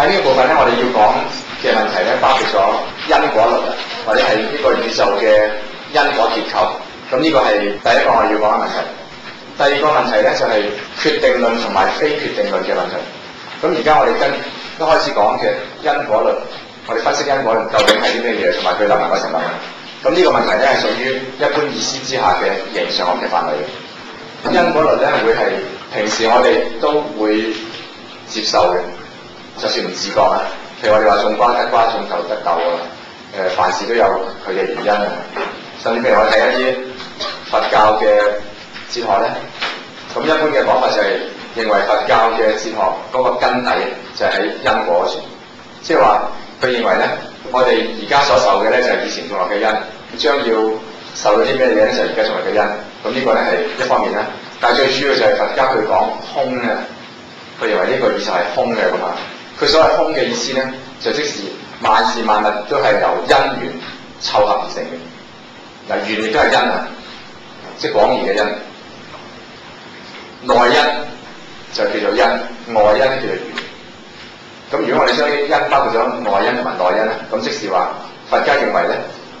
呢個部分咧，我哋要講嘅問題咧，包括咗因果論，或者係呢個宇宙嘅因果結構。咁呢個係第一個我哋要講嘅問題。第二個問題咧就係決定論同埋非決定論嘅問題。咁而家我哋一開始講嘅因果論，我哋分析因果論究竟係啲咩嘢，同埋佢能唔能夠成立。咁呢個問題咧係屬於一般意思之下嘅形上學嘅範圍。因果論咧會係平時我哋都會接受嘅，就算唔自覺啊。譬如我哋話種瓜得瓜，種豆得豆啊。凡事都有佢嘅原因啊。甚至譬如我哋睇一啲佛教嘅哲學咧，咁一般嘅講法就係認為佛教嘅哲學嗰個根底就係喺因果處，即係話佢認為咧，我哋而家所受嘅咧就係以前種落嘅因，將要受到啲咩嘢咧就係而家種落嘅因。咁呢個咧係一方面啦，但係最主要就係佛家佢講空嘅，佢認為呢個宇宙係空嘅咁啊。佢所謂空嘅意思咧，就即是萬事萬物都係由因緣湊合而成嘅。嗱，緣亦都係因啊，即係廣義嘅因。內因就叫做因，外因叫做緣。咁如果我哋將啲因包括咗外因同埋內因咧，咁即是話佛家認為咧，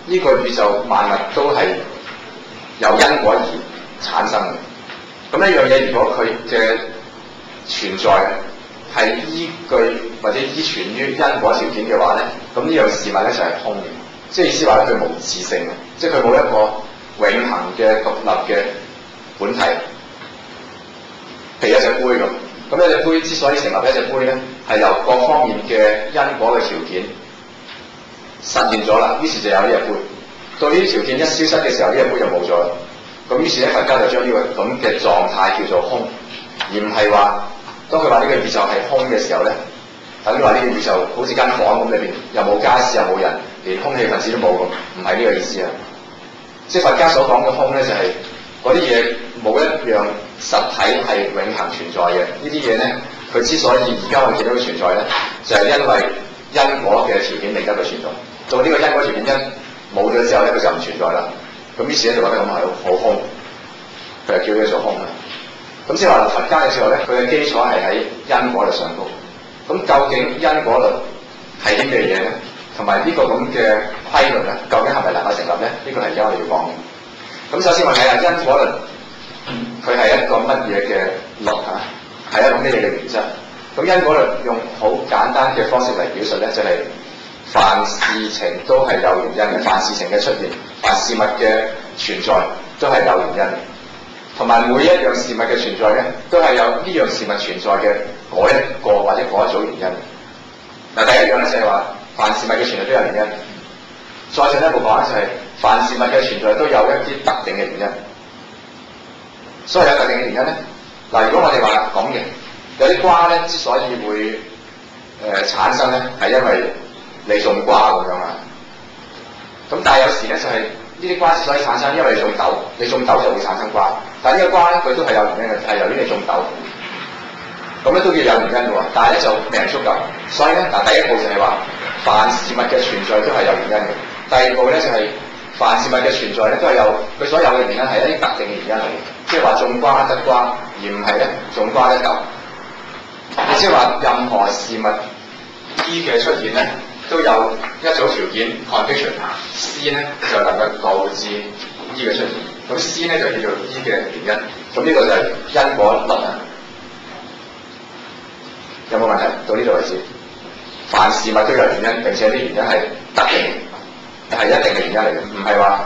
呢個宇宙萬物都係由因果而產生嘅。咁呢樣嘢如果佢嘅存在係依據或者依存於因果條件嘅話咧，咁呢樣事物咧就係空嘅，即係意思話咧佢無自性嘅，即係佢冇一個永恆嘅獨立嘅本體。譬如一隻杯咁，一隻杯之所以成立一隻杯咧，係由各方面嘅因果嘅條件實現咗啦，於是就有呢隻杯。到呢啲條件一消失嘅時候，呢隻杯就冇咗啦。咁於是咧，佛家就將呢個咁嘅狀態叫做空，而唔係話當佢話呢個宇宙係空嘅時候咧，等於話呢個宇宙好似間房咁，裏邊又冇家私又冇人，連空氣分子都冇咁，唔係呢個意思啊。即係佛家所講嘅空咧，就係嗰啲嘢冇一樣實體係永恆存在嘅。呢啲嘢咧，佢之所以而家我哋見到佢存在咧，就係因為因果嘅條件令得佢存在。到呢個因果條件因冇咗之後咧，佢就唔存在啦。咁於是咧就覺得咁係好空，佢就叫佢做空啦。咁即係話佛家嘅時候咧，佢嘅基礎係喺因果嘅上高。咁究竟因果論係啲咩嘢咧？同埋呢個咁嘅規律咧，究竟係咪能夠成立咧？呢個係而家我哋要講嘅。咁首先我睇下因果論，佢係一個乜嘢嘅論啊？係一個咩嘢嘅原則？咁因果論用好簡單嘅方式嚟表述咧，就係凡事情都係有原因嘅，凡事情嘅出現，凡事物嘅存在都係有原因嘅，同埋每一樣事物嘅存在咧，都係有呢樣事物存在嘅嗰一個或者嗰一組原因。嗱，第一樣咧就係話凡事物嘅存在都有原因。再進一步講咧就係凡事物嘅存在都有一啲特定嘅原因。所謂有特定嘅原因咧，嗱，如果我哋話咁嘅，有啲瓜咧之所以會產生咧，係因為你種瓜咁樣啊。咁但係有時咧就係呢啲瓜之所以產生，因為你種豆，你種豆就會產生瓜。但係呢個瓜咧佢都係有原因嘅，係由於你種豆，咁咧都叫有原因嘅喎。但係咧就未足夠，所以咧嗱，第一步就係話凡事物嘅存在都係有原因嘅。第二步咧就係凡事物嘅存在咧都係有佢所有嘅原因係一啲特定嘅原因嚟嘅，即係話種瓜得瓜，而唔係咧種瓜得豆。即係話任何事物 E 嘅出現咧，都有一組條件 condition C 咧就能夠導致 E 嘅出現。咁 C 咧就叫做 E 嘅原因。咁呢個就係因果論啊。有冇問題？到呢度為止。凡事物都有原因，並且啲原因係特定，係一定嘅原因嚟嘅，唔係話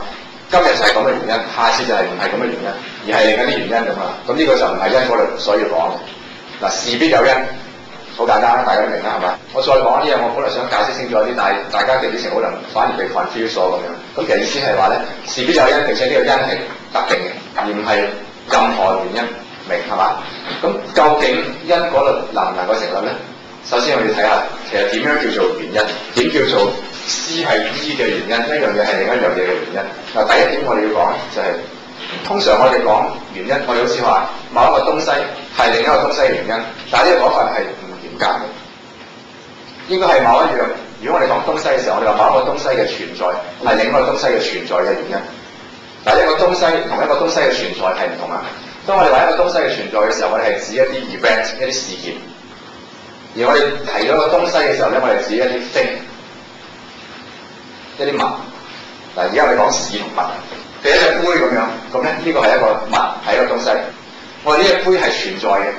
今日就係咁嘅原因，下次就係唔係咁嘅原因，而係另一啲原因咁啊。咁呢個就唔係因果論所要講嘅。嗱，事必有因，好簡單，大家都明啦，係嘛？我再講啲嘢，我本來想解釋清楚啲，但係大家嘅理解可能反而被 confuse 咗咁樣。咁其實意思係話咧，事必有因，並且呢個因係特定嘅，而唔係任何原因，明係嘛？咁究竟因果論能唔能夠成立咧？首先我哋睇下，其實點樣叫做原因？點叫做 C 係 E 嘅原因？一樣嘢係另一樣嘢嘅原因。嗱，第一點我哋要講就係、通常我哋講原因，我哋好似話某一個東西係另一個東西嘅原因，但係呢個講法係唔嚴格嘅。應該係某一樣，如果我哋講東西嘅時候，我哋話某一個東西嘅存在係另一個東西嘅存在嘅原因。但係一個東西同一個東西嘅存在係唔同啊。當我哋話一個東西嘅存在嘅時候，我哋係指一啲 event 一啲事件。而我哋提到一個東西嘅時候咧，我哋指一啲thing，一啲物。嗱，而家我哋講事同物，譬如一隻杯咁樣，咁咧呢個係一個物，係一個東西。我哋呢隻杯係存在嘅，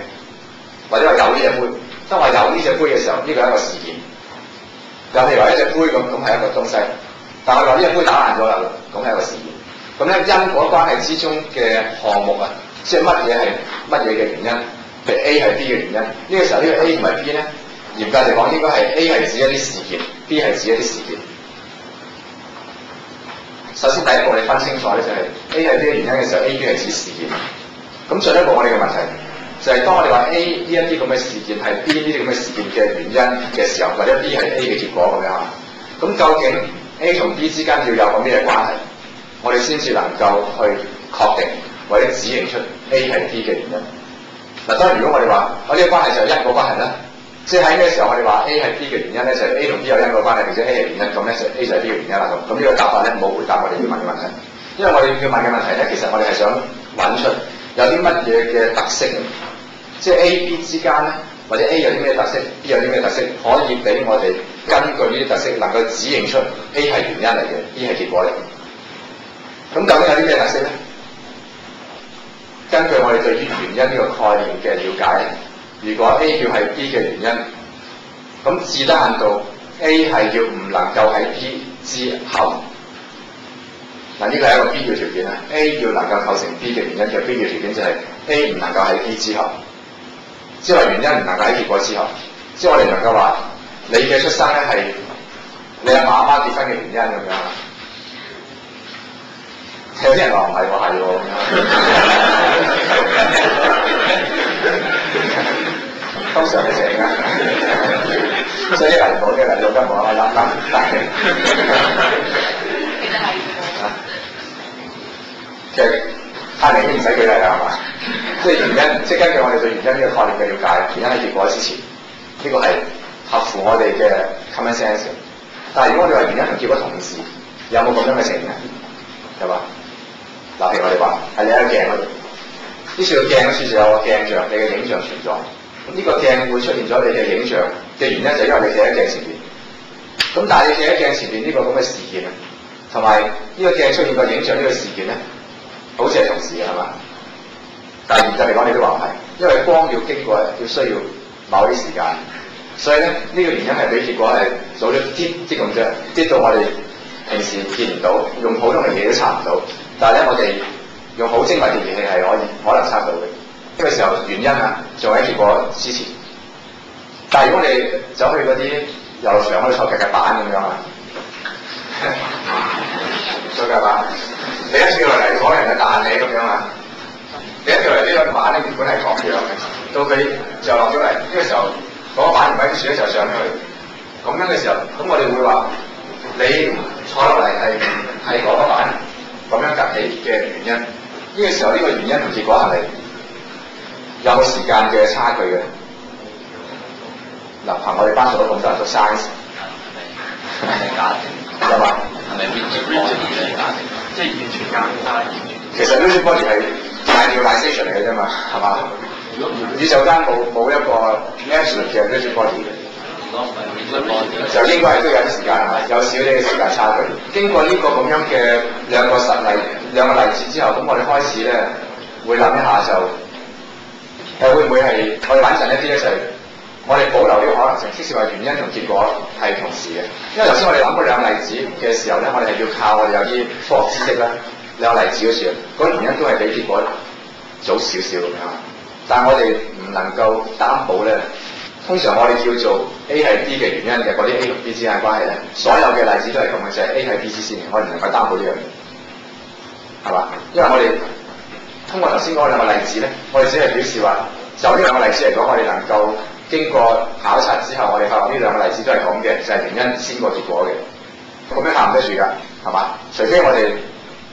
或者話有呢隻杯。當我有呢隻杯嘅時候，呢個係一個事件。又譬如話一隻杯咁，咁係一個東西。但係我話呢隻杯打爛咗啦，咁係一個事件。咁咧因果關係之中嘅項目啊，即係乜嘢係乜嘢嘅原因？譬如 A 係 B 嘅原因，呢個時候呢個 A 同埋 B 咧，嚴格嚟講應該係 A 係指一啲事件 ，B 係指一啲事件。首先第一步你分清楚咧，就係 A 係 B 嘅原因嘅時候 ，A、B 係指事件。咁進一步我哋嘅問題就係、是、當我哋話 A 呢一啲咁嘅事件係 B 呢啲咁嘅事件嘅原因嘅時候，或者 B 係 A 嘅結果咁樣啊，咁究竟 A 同 B 之間要有個咩關係，我哋先至能夠去確定或者指認出 A 係 B 嘅原因。嗱，當然如果我哋話我呢個關係就係因果關係啦，即係喺咩時候我哋話 A 係 B 嘅原因咧，就係 A 同 B 有因果關係，並且 A 係原因，咁咧就 A 就係 B 嘅原因啦。咁呢個答法咧冇回答我哋要問嘅問題，因為我哋要問嘅問題咧，其實我哋係想揾出有啲乜嘢嘅特色，即係 A、B 之間咧，或者 A 有啲咩特色 ，B 有啲咩特色，可以俾我哋根據呢啲特色能夠指認出 A 係原因嚟嘅 ，B 係結果嚟嘅。咁究竟有啲咩特色咧？根據我哋對於原因呢個概念嘅了解，如果 A 要係 B 嘅原因，咁至低限度 A 係要唔能夠喺 B 之後。嗱，呢個係一個必要條件啊 ！A 要能夠構成 B 嘅原因嘅必要條件就係 A 唔能夠喺 B 之後，即係話原因唔能夠喺結果之後，即係我哋能夠話你嘅出生咧係你阿爸阿媽結婚嘅原因咁樣。有啲人話唔係喎，係喎咁樣。通常係成㗎，所以嚟到嘅嚟到根本我諗但係。其實太明顯唔使舉例啦，係嘛？即係原因，即係根據我哋對原因呢個概念嘅了解，原因喺結果之前，呢個係合乎我哋嘅 common sense 嘅。但係如果我哋話原因同結果同時，有冇咁樣嘅情形？係嘛？嗱，譬如我哋話係你喺個鏡嗰度，呢處個鏡嗰處就有個鏡像，你嘅影像存在。咁呢個鏡會出現咗你嘅影像嘅原因，就係因為你企喺鏡前邊。咁但係你企喺鏡前邊呢個咁嘅事件啊，同埋呢個鏡出現個影像呢個事件咧，好似係同時嘅係嘛？但係嚴格嚟講，你都話唔係，因為光要經過要需要某啲時間，所以咧呢個原因係比結果係早咗啲咁啫，啲到我哋平時見唔到，用普通嘅儀器都測唔到。但係咧，我哋用好精密嘅儀器係可能測到嘅。呢個時候原因啊，仲喺結果之前。但係如果我哋走去嗰啲遊樂場嗰度坐劇嘅板咁樣啊，坐劇板。你一跳落嚟講人嘅彈你咁樣啊！你一跳嚟呢個板咧原本係講樣嘅，到佢就落咗嚟呢個時候，嗰個板唔喺處咧就上咗去。咁樣嘅時候，咁我哋會話你坐落嚟係嗰個板咁樣夾起嘅原因。呢個時候呢個原因同結果係咪有冇時間嘅差距嘅？嗱，憑我哋班數都咁多人讀 science， 係咪假定？有嘛？係咪 rigid 嘅假定？即係完全假定。其實 rigid body 係 idealization 嚟嘅啫嘛，係嘛？宇宙間冇一個 absolute 嘅 rigid body 嘅。如果唔係 rigid body，就應該係都有啲時間係咪？有少少嘅時間差距。經過呢個咁樣嘅兩個例子之後，咁我哋開始咧會諗一下就會唔會係我哋穩陣一啲咧？就係我哋保留呢個可能性，即使話原因同結果係同時嘅。因為頭先我哋諗嗰兩個例子嘅時候咧，我哋係要靠我哋有啲科學知識啦，兩個例子嗰時，嗰個原因都係比結果早少少咁樣。但係我哋唔能夠擔保咧，通常我哋叫做 A 係 B 嘅原因嘅嗰啲 A 同 B 之間嘅關係咧，所有嘅例子都係咁嘅，就係 A 係 B 之先，我哋唔能夠擔保呢樣嘢，係嘛？因為我哋通過頭先嗰兩個例子咧，我哋只係表示話，就呢兩個例子嚟講，我哋能夠經過考察之後，我哋發覺呢兩個例子都係咁嘅，就係原因先過結果嘅。咁樣行唔得住㗎，係嘛？除非我哋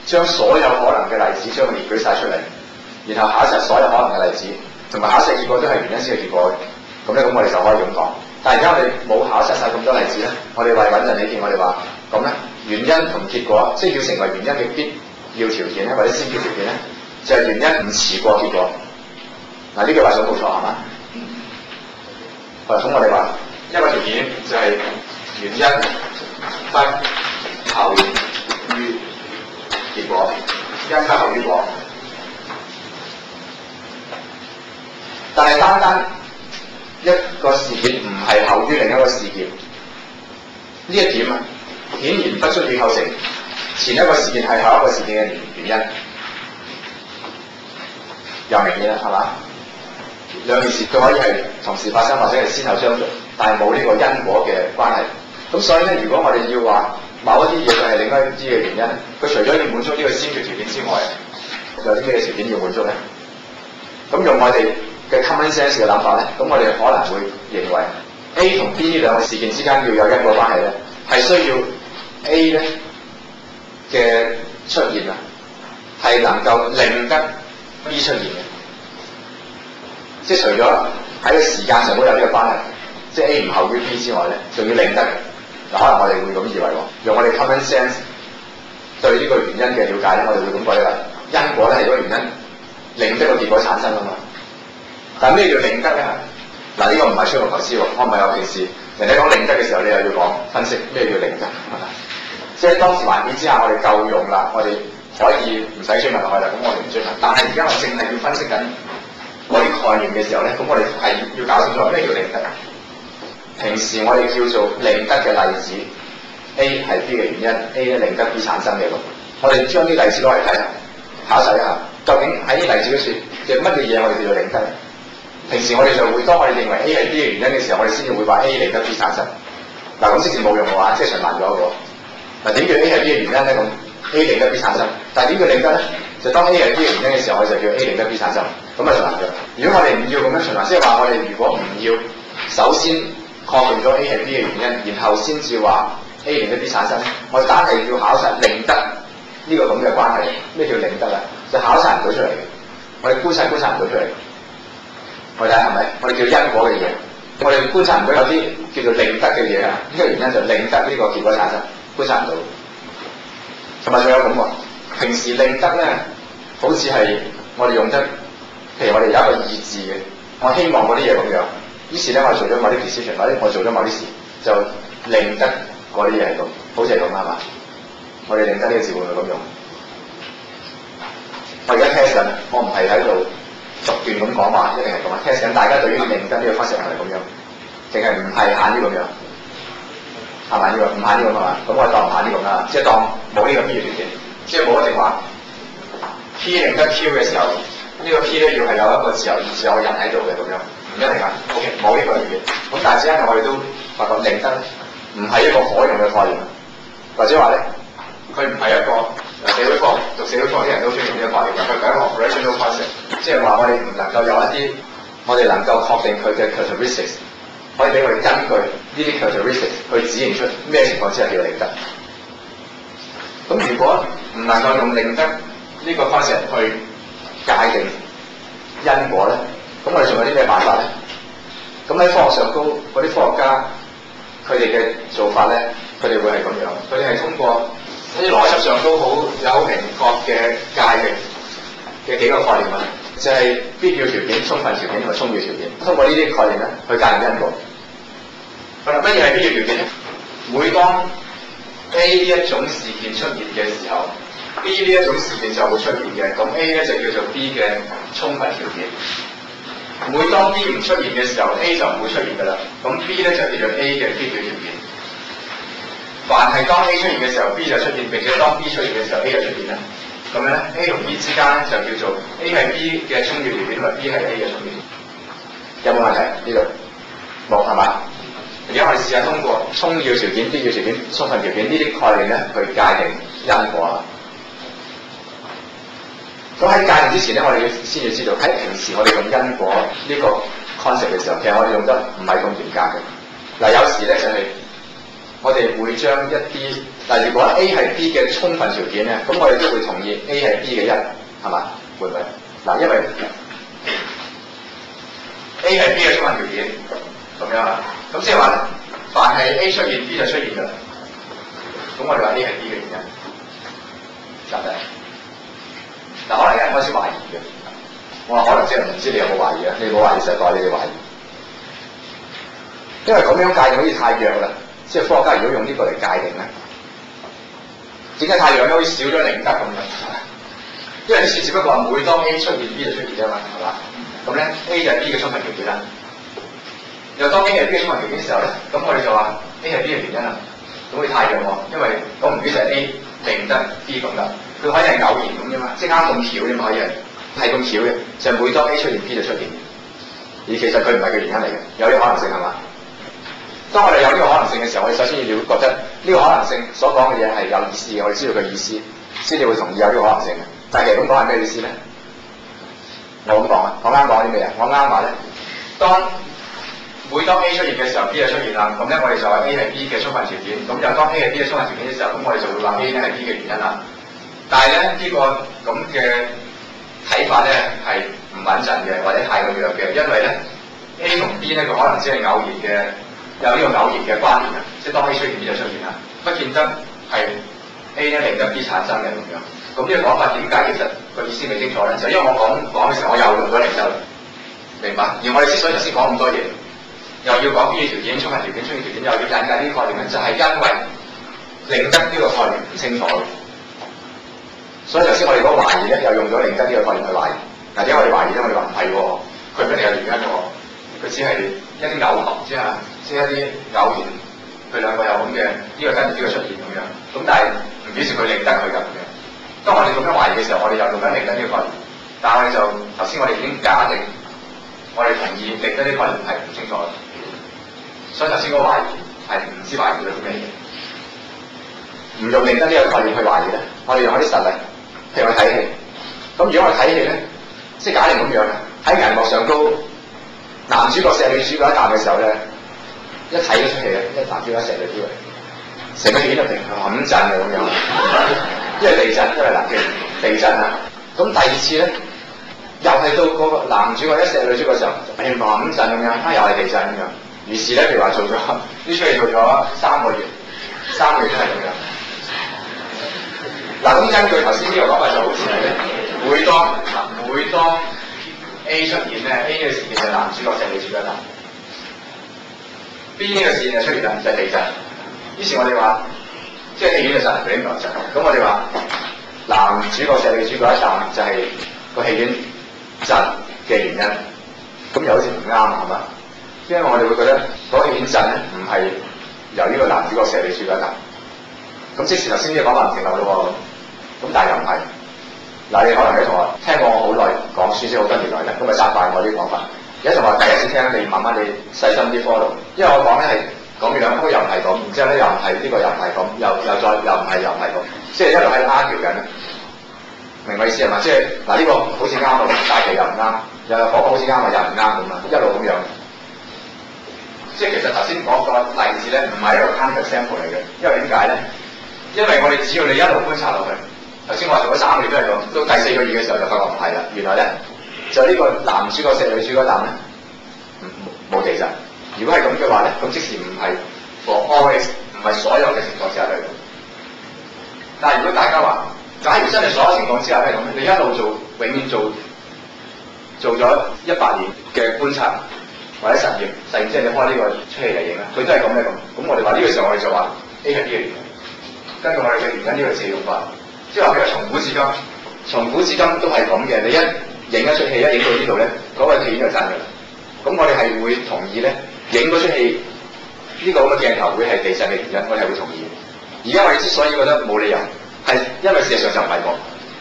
將所有可能嘅例子將佢列舉晒出嚟，然後考察所有可能嘅例子，同埋考察結果都係原因先係結果嘅。咁咧，咁我哋就可以咁講。但係而家我哋冇考察晒咁多例子咧，我哋為穩陣起見，我哋話咁咧，原因同結果，即係要成為原因嘅必要條件咧，或者先決條件咧，就係原因唔遲過結果。嗱，呢句話講冇錯係嘛？好啦，咁我哋話一個條件就係原因不後於結果，因不後於果。但係單單一個事件唔係後於另一個事件，呢一點啊，顯然不足以構成前一個事件係後一個事件嘅原因。又明顯啦，係嘛？兩件事佢可以係同時發生，或者係先後相續，但係冇呢個因果嘅關係。咁所以咧，如果我哋要話某一啲嘢佢係另一啲嘅原因，佢除咗要滿足呢個先決條件之外，有啲咩條件要滿足咧？咁用我哋嘅 common sense 嘅諗法咧，咁我哋可能會認為 A 同 B 呢兩個事件之間要有因果關係咧，係需要 A 咧嘅出現啊，係能夠令得 B 出現嘅。即係除咗喺個時間上都有呢個關係，即係 A 唔後於 B 之外咧，仲要令得。嗱，可能我哋會咁以為喎，用我哋 common sense 對呢個原因嘅了解咧，我哋會咁覺得因果咧係嗰個原因令得個結果產生啊嘛。但係咩叫令得咧？嗱，呢個唔係吹毛求疵喎，我唔係有件事，人哋講令得嘅時候，你又要講分析咩叫令得。即係當時環境之下，我哋夠用啦，我哋可以唔使追問落去啦，咁我哋唔追問。但係而家我淨係要分析緊嗰啲概念嘅時候咧，咁我哋係要搞清楚咩叫令得。平時我哋叫做令得嘅例子 A 係 B 嘅原因 A 咧令得 B 產生嘅咁，我哋將啲例子攞嚟睇下，考察一下，究竟喺啲例子嗰處嘅乜嘢嘢我哋叫做令得？平時我哋就會當我哋認為 A 係 B 嘅原因嘅時候，我哋先至會話 A 令得 B 產生。嗱，咁即使冇用嘅話，即係循環咗嘅喎。嗱，點叫 A 係 B 嘅原因咧？咁 A 令得 B 產生，但係點叫令得咧？就當 A 係 B 嘅原因嘅時候，我哋就叫 A 令得 B 產生，咁啊循環咗。如果我哋唔要咁樣循環，即係話我哋如果唔要首先確定咗 A 係 B 嘅原因，然後先至話 A 令得 B 產生。我哋單係要考察令得呢個咁嘅關係。咩叫令得啊？就考察唔到出嚟嘅，我哋觀察唔到出嚟。我哋睇下係咪？我哋叫因果嘅嘢，我哋觀察唔到有啲叫做令得嘅嘢啊。呢個原因就令得呢個結果產生，觀察唔到。同埋仲有咁喎，平時令得咧，好似係我哋用得，譬如我哋有一個意志嘅，我希望嗰啲嘢咁樣。於是咧，我哋做咗某啲 decision， 或者我做咗某啲事，就令得嗰啲嘢係咁，好似係咁係嘛？我哋令得呢個字會唔會咁用？我而家 test 緊，我唔係喺度逐段咁講話，一定係咁啊 test 緊大家對於令得呢個 concept 係咪咁樣？定係唔係限於咁樣？係咪呢個？唔限於咁係嘛？咁我當唔限於咁啦，即係當冇呢個 P 嘅條件，即係冇一定話 P 令得 Q 嘅時候，呢個 P 咧要係有一個自由意志有個人喺度嘅咁樣。唔一定啊 ，OK， 冇呢個條件。咁但係只係我哋都發覺令得咧，唔係一個可用嘅概念，或者話咧，佢唔係一個社會科讀社會科啲人都中意用呢個概念，佢係一個 operational concept， 即係話我哋唔能夠有一啲我哋能夠確定佢嘅 characteristics， 可以俾我哋根據呢啲 characteristics 去指認出咩情況之下叫令得。咁如果唔能夠用令得呢個 concept 去界定因果咧？咁我哋仲有啲咩辦法咧？咁喺科學上高嗰啲科學家，佢哋嘅做法咧，佢哋會係咁樣，佢哋係通過喺邏輯上都好有明確嘅界定嘅幾個概念啊，就係必要條件、充分條件同埋充裕條件。通過呢啲概念咧，去界定因果。好啦，乜嘢係必要條件咧？每當 A 呢一種事件出現嘅時候 ，B 呢一種事件就會出現嘅。咁 A 咧就叫做 B 嘅充分條件。每當 B 唔出現嘅時候 ，A 就唔會出現㗎啦。咁 B 咧就叫做 A 嘅必要條件。凡係當 A 出現嘅時候 ，B 就出現，並且當 B 出現嘅時候 ，A 就出現啦。咁樣咧 ，A 同 B 之間咧就叫做 A 係 B 嘅充裕條件，同埋 B 係 A 嘅充裕條件。有冇問題？呢度冇係嘛？而家我哋試下通過充要條件、必要條件、充分條件呢啲概念咧去界定因果啦。咁喺界定之前咧，我哋先要知道喺平時我哋用因果呢個 concept 嘅時候，其實我哋用得唔係咁嚴格嘅。嗱，有時咧就係我哋會將一啲，嗱，如果 A 係 B 嘅充分條件咧，咁我哋都會同意 A 係 B 嘅一，係嘛？會唔會？嗱，因為 A 係 B 嘅充分條件，咁樣啊，咁即係話咧，凡係 A 出現 ，B 就出現㗎啦。咁我哋話 A 係 B 嘅原因，得唔得？嗱，可能有人開始懷疑嘅，我話可能即係唔知你有冇懷疑啊？你冇懷疑就代你哋懷疑。因為咁樣界定好似太弱啦，即係科學家如果用呢個嚟界定咧，點解太弱咧？好似少咗靈德咁樣。因為啲事只不過話每當 A 出現 B 就出現啫嘛，係嘛？咁咧 A 就係 B 嘅充分條件啦。又當 A 係 B 嘅充分條件嘅時候咧，咁我哋就話 A 係 B 嘅原因啦。咁會太弱喎，因為講唔定就係 A 定得 B 咁噶，佢可以係偶然咁啫嘛，即係啱咁巧啫嘛，可以係咁巧嘅，就係每當 A 出現 B 就出現，而其實佢唔係個原因嚟嘅，有啲可能性係嘛？當我哋有呢個可能性嘅時候，我哋首先要覺得呢個可能性所講嘅嘢係有意思嘅，我哋知道佢意思，先至會同意有呢個可能性嘅。但係其實咁講係咩意思咧？我咁講啊，我啱講啲咩啊？我啱話咧，每當 A 出現嘅時候 ，B 就出現啦。咁咧我哋就話 A 係 B 嘅充分條件。咁就當 A 係 B 嘅充分條件嘅時候，咁我哋就會話 A 咧係 B 嘅原因啦。但係咧呢個咁嘅睇法咧係唔穩陣嘅，或者太過弱嘅，因為咧 A 同 B 咧佢可能只係偶然嘅，有呢個偶然嘅關聯啊。即係當 A 出現 B 就出現啦，不見得係 A 咧令到 B 產生嘅咁樣。咁呢個講法點解其實個意思未清楚咧？就因為我講嘅時候，我又用咗靈德，明白？而我哋之所以頭先講咁多嘢，又要講邊啲條件、充分條件、充分條件，又要引介呢啲概念咧，就係因為靈德呢個概念唔清楚。所以頭先我哋講懷疑咧，又用咗靈德呢個概念去懷疑。嗱，點解我哋懷疑咧？我哋話唔係喎，佢一定有原因嘅喎，佢只係一啲偶合啫嘛，即係一啲偶然，佢兩個有咁嘅呢個跟住呢個出現咁樣。咁但係唔表示佢靈德佢㗎咁樣。當我哋咁樣懷疑嘅時候，我哋又用緊靈德呢個概念，但係我哋就頭先我哋已經假定，我哋同意靈德呢個概念係唔清楚嘅，所以頭先嗰個懷疑係唔知懷疑咗啲咩嘢，唔用靈德呢個概念去懷疑咧，我哋用一啲實例，譬如我睇戲，咁如果我哋睇戲咧，即係假定咁樣喺銀幕上高，男主角錫女主角一啖嘅時候咧，一睇嗰出戲咧，一男主角錫女主角，成個戲都停冚震嘅咁樣。因為地震，因為南極地震啊！咁第二次咧，又係到嗰個男主角一錫女主角嘅時候，亂咁震咁樣，又係地震咁樣。於是咧，譬如話做咗呢出戲做咗3個月都係咁樣。嗱，咁根據頭先呢個講法就好似係每當 A 出現咧 ，A 呢個事件就男主角錫女主角一啖 ，B 呢個事件就出現啦，就係地震。於是我哋話。即係戲院嘅神佢應該就係咁，我哋話男主角錫女主角一啖就係個戲院震嘅原因，咁又好似唔啱係嘛？因為我哋會覺得嗰個戲院震咧唔係由呢個男主角錫女主角一啖，咁即時頭先呢個講法唔成立咯喎，咁但係又唔係。嗱，你可能啲同學聽過我好耐講書先好多年來咧，咁咪責怪我啲講法。有啲同學第一次聽，你慢慢你細心啲 follow，因為我講咧係。講兩科又唔係咁，然之後咧又唔係呢個又唔係咁，又再又唔係咁，即係一路喺度 argue 緊，明我意思係嘛？即係嗱呢個好似啱喎，但係又唔啱，又嗰個好似啱喎，又唔啱咁啊，一路咁樣。即係其實頭先講個例子咧，唔係一個 counter sample 嚟嘅，因為點解咧？因為我哋只要你一路觀察落去，頭先我話做咗3個月都係咁，到第4個月嘅時候就發覺唔係啦，原來咧就呢個男主角錫女主角啖咧冇地震。如果係咁嘅話咧，咁即使唔係 for always 唔係所有嘅情況之下都係咁。但係如果大家話，假如真係所有情況之下都係咁，你一路做，永遠做咗100年嘅觀察或者實驗即係你開呢個出戲嚟影啦，佢都係咁嘅咁。咁我哋話呢個時候我哋就話 A 係 B 嘅原因，根據我哋嘅原因呢個借用法，即係話譬如從古至今都係咁嘅。你一影一出戲，一影到呢度咧，嗰個戲院就震㗎啦。咁我哋係會同意咧。影嗰出戲呢個咁嘅鏡頭會係地震嘅原因，我哋係會同意。而家我哋之所以覺得冇理由，係因為事實上就唔係咁，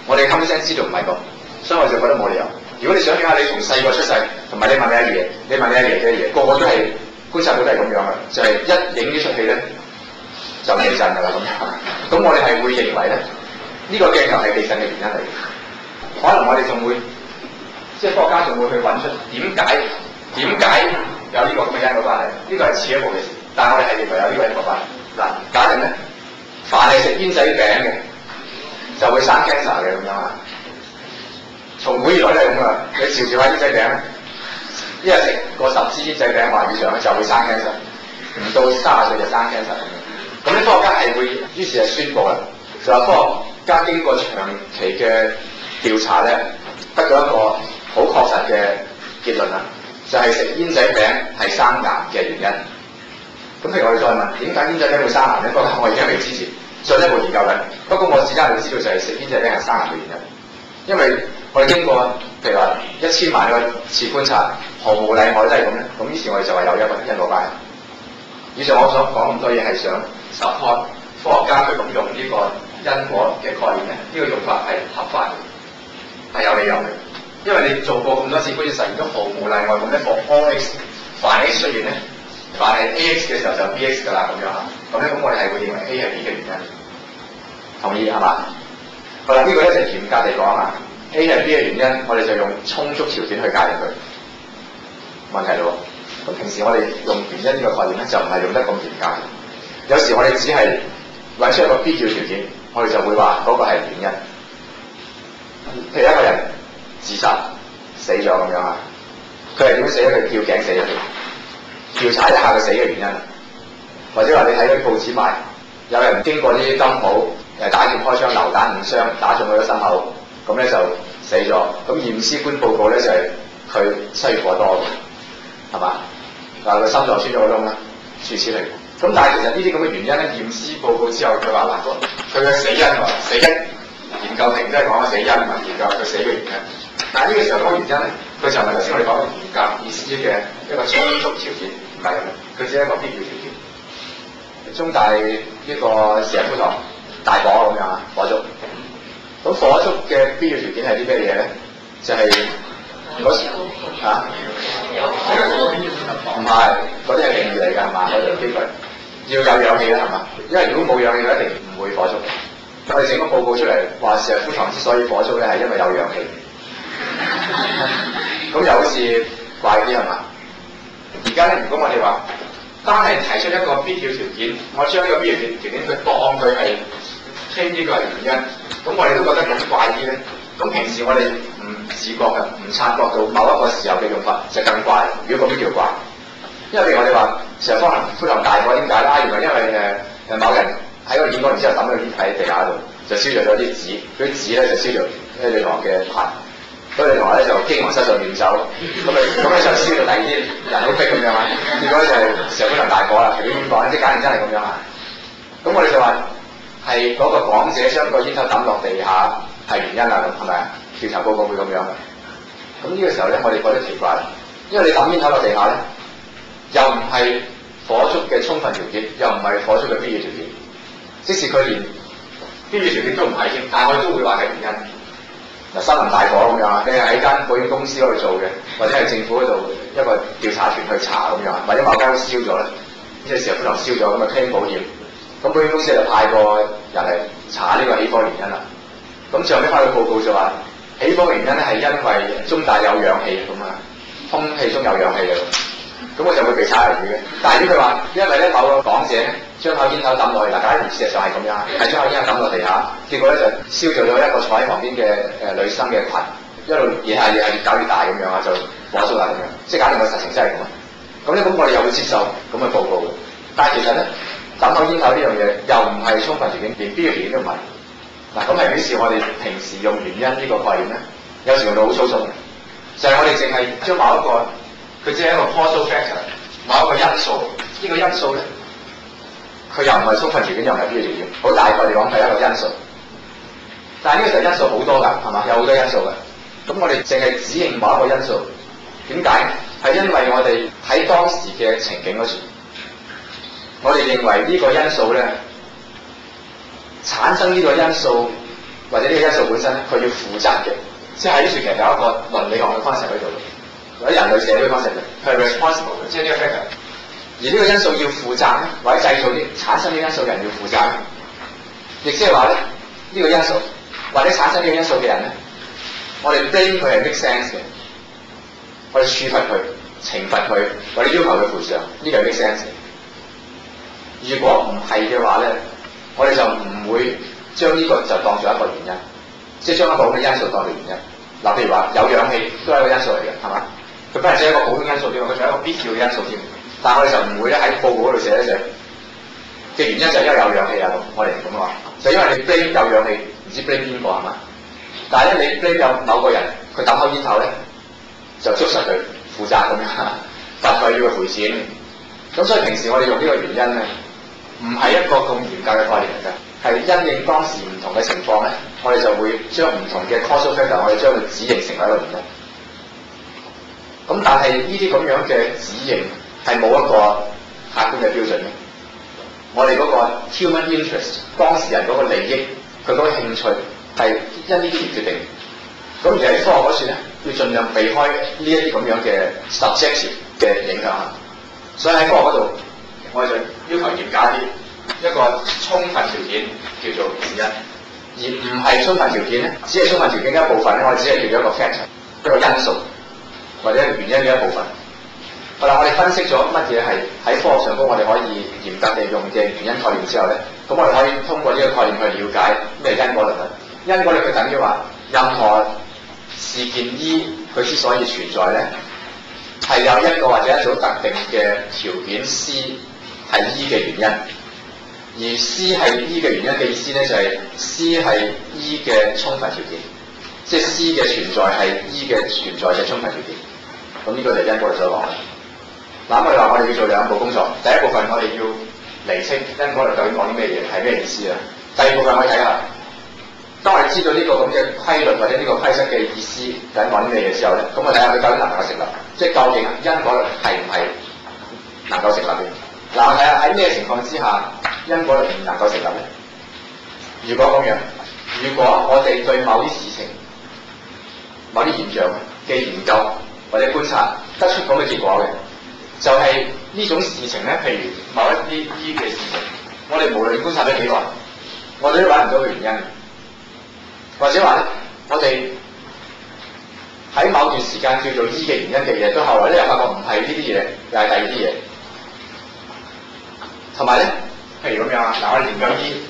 我哋 common sense 知道唔係咁，所以我就覺得冇理由。如果你想象下你從細個出世，同埋你問你阿爺，你問你阿爺嘅爺，個個都係觀察到都係咁樣嘅，就係一影呢出戲咧就地震㗎啦咁樣。咁我哋係會認為咧，呢個鏡頭係地震嘅原因嚟嘅。可能我哋仲會即係科學家仲會去揾出點解有呢個咁嘅因果關係，呢個係遲一步嘅事，但係我哋係認為有呢個因果關係。嗱，假定咧，凡係食煙仔餅嘅就會生 cancer 嘅咁樣啊。從古以來都係咁啊，你嚼下煙仔餅咧，一日食過10支煙仔餅或以上咧就會生 cancer， 唔到30歲就生 cancer 咁樣。咁啲科學家係會於是就宣佈啦，就話科學家經過長期嘅調查咧，得到一個好確實嘅結論啦。就係食煙仔餅係生癌嘅原因，咁譬如我哋再問點解煙仔餅會生癌咧？嗰個我而家未知前進一步研究緊。不過我而家就知道就係食煙仔餅係生癌嘅原因，因為我哋經過譬如話1000萬個次觀察，毫無例外都係咁咧。咁於是我哋就話有一個因果關係。以上我所講咁多嘢係想 support 科學家佢咁用呢個因果嘅概念咧，呢個用法係合法嘅，係有理由嘅。因為你做過咁多次觀察實驗都毫無例外咁咧，逢 OX 凡 X 出現咧，凡係 AX 嘅時候就 BX 㗎啦咁樣嚇。咁咧咁我哋係會認為 A 係 B 嘅原因，同意係嘛？好啦，呢個咧就嚴格地講啊 ，A 係 B 嘅原因，我哋就用充足條件去界定佢。問題咯，咁平時我哋用原因呢個概念咧，就唔係用得咁嚴格。有時我哋只係揾出一個必要條件，我哋就會話嗰個係原因。譬如一個人自殺死咗咁樣啊，佢係點死咧？佢吊頸死咗，調查一下佢死嘅原因。或者話你睇嗰啲報紙賣，有人經過啲金鋪打劫開槍，流彈誤傷，打中佢個心口，咁咧就死咗。咁驗屍官報告咧就係佢失血過多嘅，係嘛？話佢心臟穿咗個窿啦，諸如此類。咁但係其實呢啲咁嘅原因咧，驗屍報告之後佢話嗱，佢嘅死因喎，死因研究庭都係講咗死因嘛，研究佢死嘅原因。但係呢個時候講原因咧，佢就唔係頭先我哋講嘅嚴格意思嘅一個充足條件，唔係咁樣，佢只係一個必要條件。中大呢個石富堂大火咁樣啊，火燭。咁火燭嘅必要條件係啲咩嘢咧？就係嗰時嚇，唔係嗰啲係定義嚟㗎，係嘛？嗰啲機具要有氧氣啦，係嘛？因為如果冇氧氣，一定唔會火燭。我哋整個報告出嚟話石富堂之所以火燭咧，係因為有氧氣。咁又好似怪啲係嘛？而家咧，如果我哋話單係提出一個必要條件，我將呢個必要條件佢當佢係稱呢個係原因，咁我哋都覺得咁怪啲咧。咁平時我哋唔自覺嘅，唔察覺到某一個時候嘅用法就更怪。如果咁樣叫怪，因為譬如我哋話石富堂大火點解啦？原來因為某人喺個演講完之後抌咗啲喺地下度，就燒著咗啲紙，嗰啲紙咧就燒著啲女同學嘅裙。嗰女同學咧就驚惶失措亂走，咁就燒到第二啲人好逼咁樣啊！結果就係石富堂大火啦，隨便講，即係假定真係咁樣啊！咁我哋就話係嗰個講者將個煙頭抌落地下係原因啊，係咪啊？調查報告會咁樣嘅。咁呢個時候咧，我哋覺得奇怪，因為你抌煙頭落地下咧，又唔係火燭嘅充分條件，又唔係火燭嘅必要條件，即使佢連必要條件都唔係添，但係我哋都會話係原因。嗱，森林大火咁樣啊，你係喺間保險公司嗰度做嘅，或者係政府嗰度一個調查團去查咁樣，或者某間屋燒咗咧，即係石富堂燒咗咁啊，claim保險，咁保險公司就派個人嚟查呢個起火原因啦。咁最後尾翻到報告就話，起火嘅原因咧係因為中大有氧氣咁啊，空氣中有氧氣嘅，咁我就會被炒魷魚嘅。但係如果佢話，因為咧某個講者咧將口煙頭抌落去，嗱，假如事實上係咁樣，係將口煙頭抌落地下，結果咧就燒咗一個坐喺旁邊嘅女生嘅裙，一路越係越搞越大咁樣啊，就火燭啦咁樣，即係假定個實情真係咁啊。咁咧咁我哋又會接受咁嘅報告嘅。但係其實咧抌口煙頭呢樣嘢又唔係充分條件，連必要條件都唔係。嗱，咁係表示我哋平時用原因呢個概念咧，有時用到好粗鬆嘅，就係我哋淨係將某一個佢只係一個 causal factor， 某一個因素，呢個因素咧，佢又唔係充分條件，又唔係必要條件，好大概嚟講係一個因素。但係呢個時候因素好多㗎，係嘛？有好多因素㗎。咁我哋淨係指認某一個因素，點解？係因為我哋喺當時嘅情景嗰時，我哋認為呢個因素咧，產生呢個因素或者呢個因素本身咧，佢要負責嘅，即係呢處其實有一個倫理學嘅 concept 喺度，或者人類社會嘅 concept，佢係 responsible 嘅，即係呢個 factor。而呢個因素要負責咧，或者製造啲產生呢個因素嘅人要負責咧，亦即係話咧，呢個因素或者產生呢個因素嘅人咧，我哋 blame 佢係 make sense 嘅，我哋處罰佢、懲罰佢，或者要求佢賠償，呢個係 make sense 嘅。如果唔係嘅話咧，我哋就唔會將呢個就當作一個原因，即係將一個咁嘅因素當作原因。嗱，譬如話有氧氣都係一個因素嚟嘅，係嘛？佢不係只係一個普通因素添，佢仲係一個必要嘅因素添。但係我哋就唔會咧喺報告嗰度寫咧嘅原因就係因為有氧氣啊，我哋咁話，就因為你 blame 有氧氣，唔知 blame 邊個係嘛？但係咧你 blame 有某個人，佢抌口煙頭咧，就捉實佢負責咁樣，罰佢要佢賠錢。咁所以平時我哋用呢個原因咧，唔係一個咁嚴格嘅概念嚟嘅，係因應當時唔同嘅情況咧，我哋就會將唔同嘅 causal factor，我哋將佢指認成為一個原因。咁但係呢啲咁樣嘅指認係冇一個客觀嘅標準嘅。我哋嗰個 human interest， 當事人嗰個利益，佢嗰個興趣係因呢啲而決定。咁而喺科學嗰處咧，要盡量避開呢一啲咁樣嘅 subjective 嘅影響。所以喺科學嗰度，我哋就要求嚴格啲，一個充分條件叫做指因，而唔係充分條件咧，只係充分條件嘅一部分咧，我哋只係叫做一個 factor， 一個因素或者係原因嘅一部分。好啦，我哋分析咗乜嘢係喺科學上高我哋可以嚴格地用嘅原因概念之後咧，咁我哋可以通過呢個概念去了解咩因果律啦。因果律佢等於話，任何事件 E 佢之所以存在咧，係有一個或者一組特定嘅條件 C 係 E 嘅原因，而 C 係 E 嘅原因嘅意思咧就係 C 係 E 嘅充分條件，即係 C 嘅存在係 E 嘅存在嘅充分條件。咁呢個就係因果律所講嘅。嗱，我哋話我哋要做兩步工作，第一部分我哋要釐清因果律究竟講啲咩嘢，係咩意思啊？第二部分我哋睇下，當我哋知道呢個咁嘅規律或者呢個規則嘅意思究竟講啲咩嘢嘅時候咧，咁我睇下佢究竟能唔能夠成立，即係究竟因果律係唔係能夠成立嘅？嗱，我睇下喺咩情況之下因果律唔能夠成立咧？如果咁樣，如果我哋對某啲事情、某啲現象嘅研究或者觀察得出咁嘅結果嘅，就係呢種事情咧，譬如某一啲醫嘅事情，我哋無論觀察咗幾耐，我哋都揾唔到佢原因，或者話咧，我哋喺某段時間叫做醫嘅原因嘅嘢，到後來咧又發覺唔係呢啲嘢，又係第二啲嘢。同埋咧，譬如咁樣啊，嗱，我哋研究醫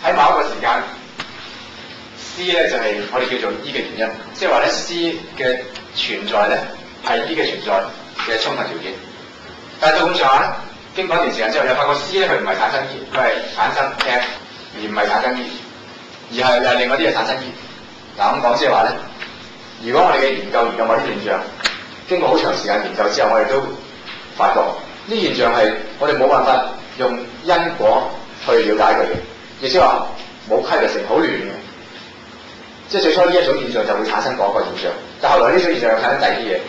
喺某一個時間 C 咧就係我哋叫做醫嘅原因，即係話咧 C 嘅存在咧係醫嘅存在嘅充分條件。但係到咁上下咧，經過一段時間之後，又發覺 C 咧佢唔係產生 E， 佢係產生 F， 而唔係產生 E， 而係又係另外啲嘢產生 E。嗱，咁講即係話咧，如果我哋嘅研究某啲現象，經過好長時間研究之後，我哋都發覺呢現象係我哋冇辦法用因果去了解佢嘅，亦即係話冇規律性，好亂嘅。即係最初呢一種現象就會產生嗰個現象，但後來呢種現象又產生第二啲嘢。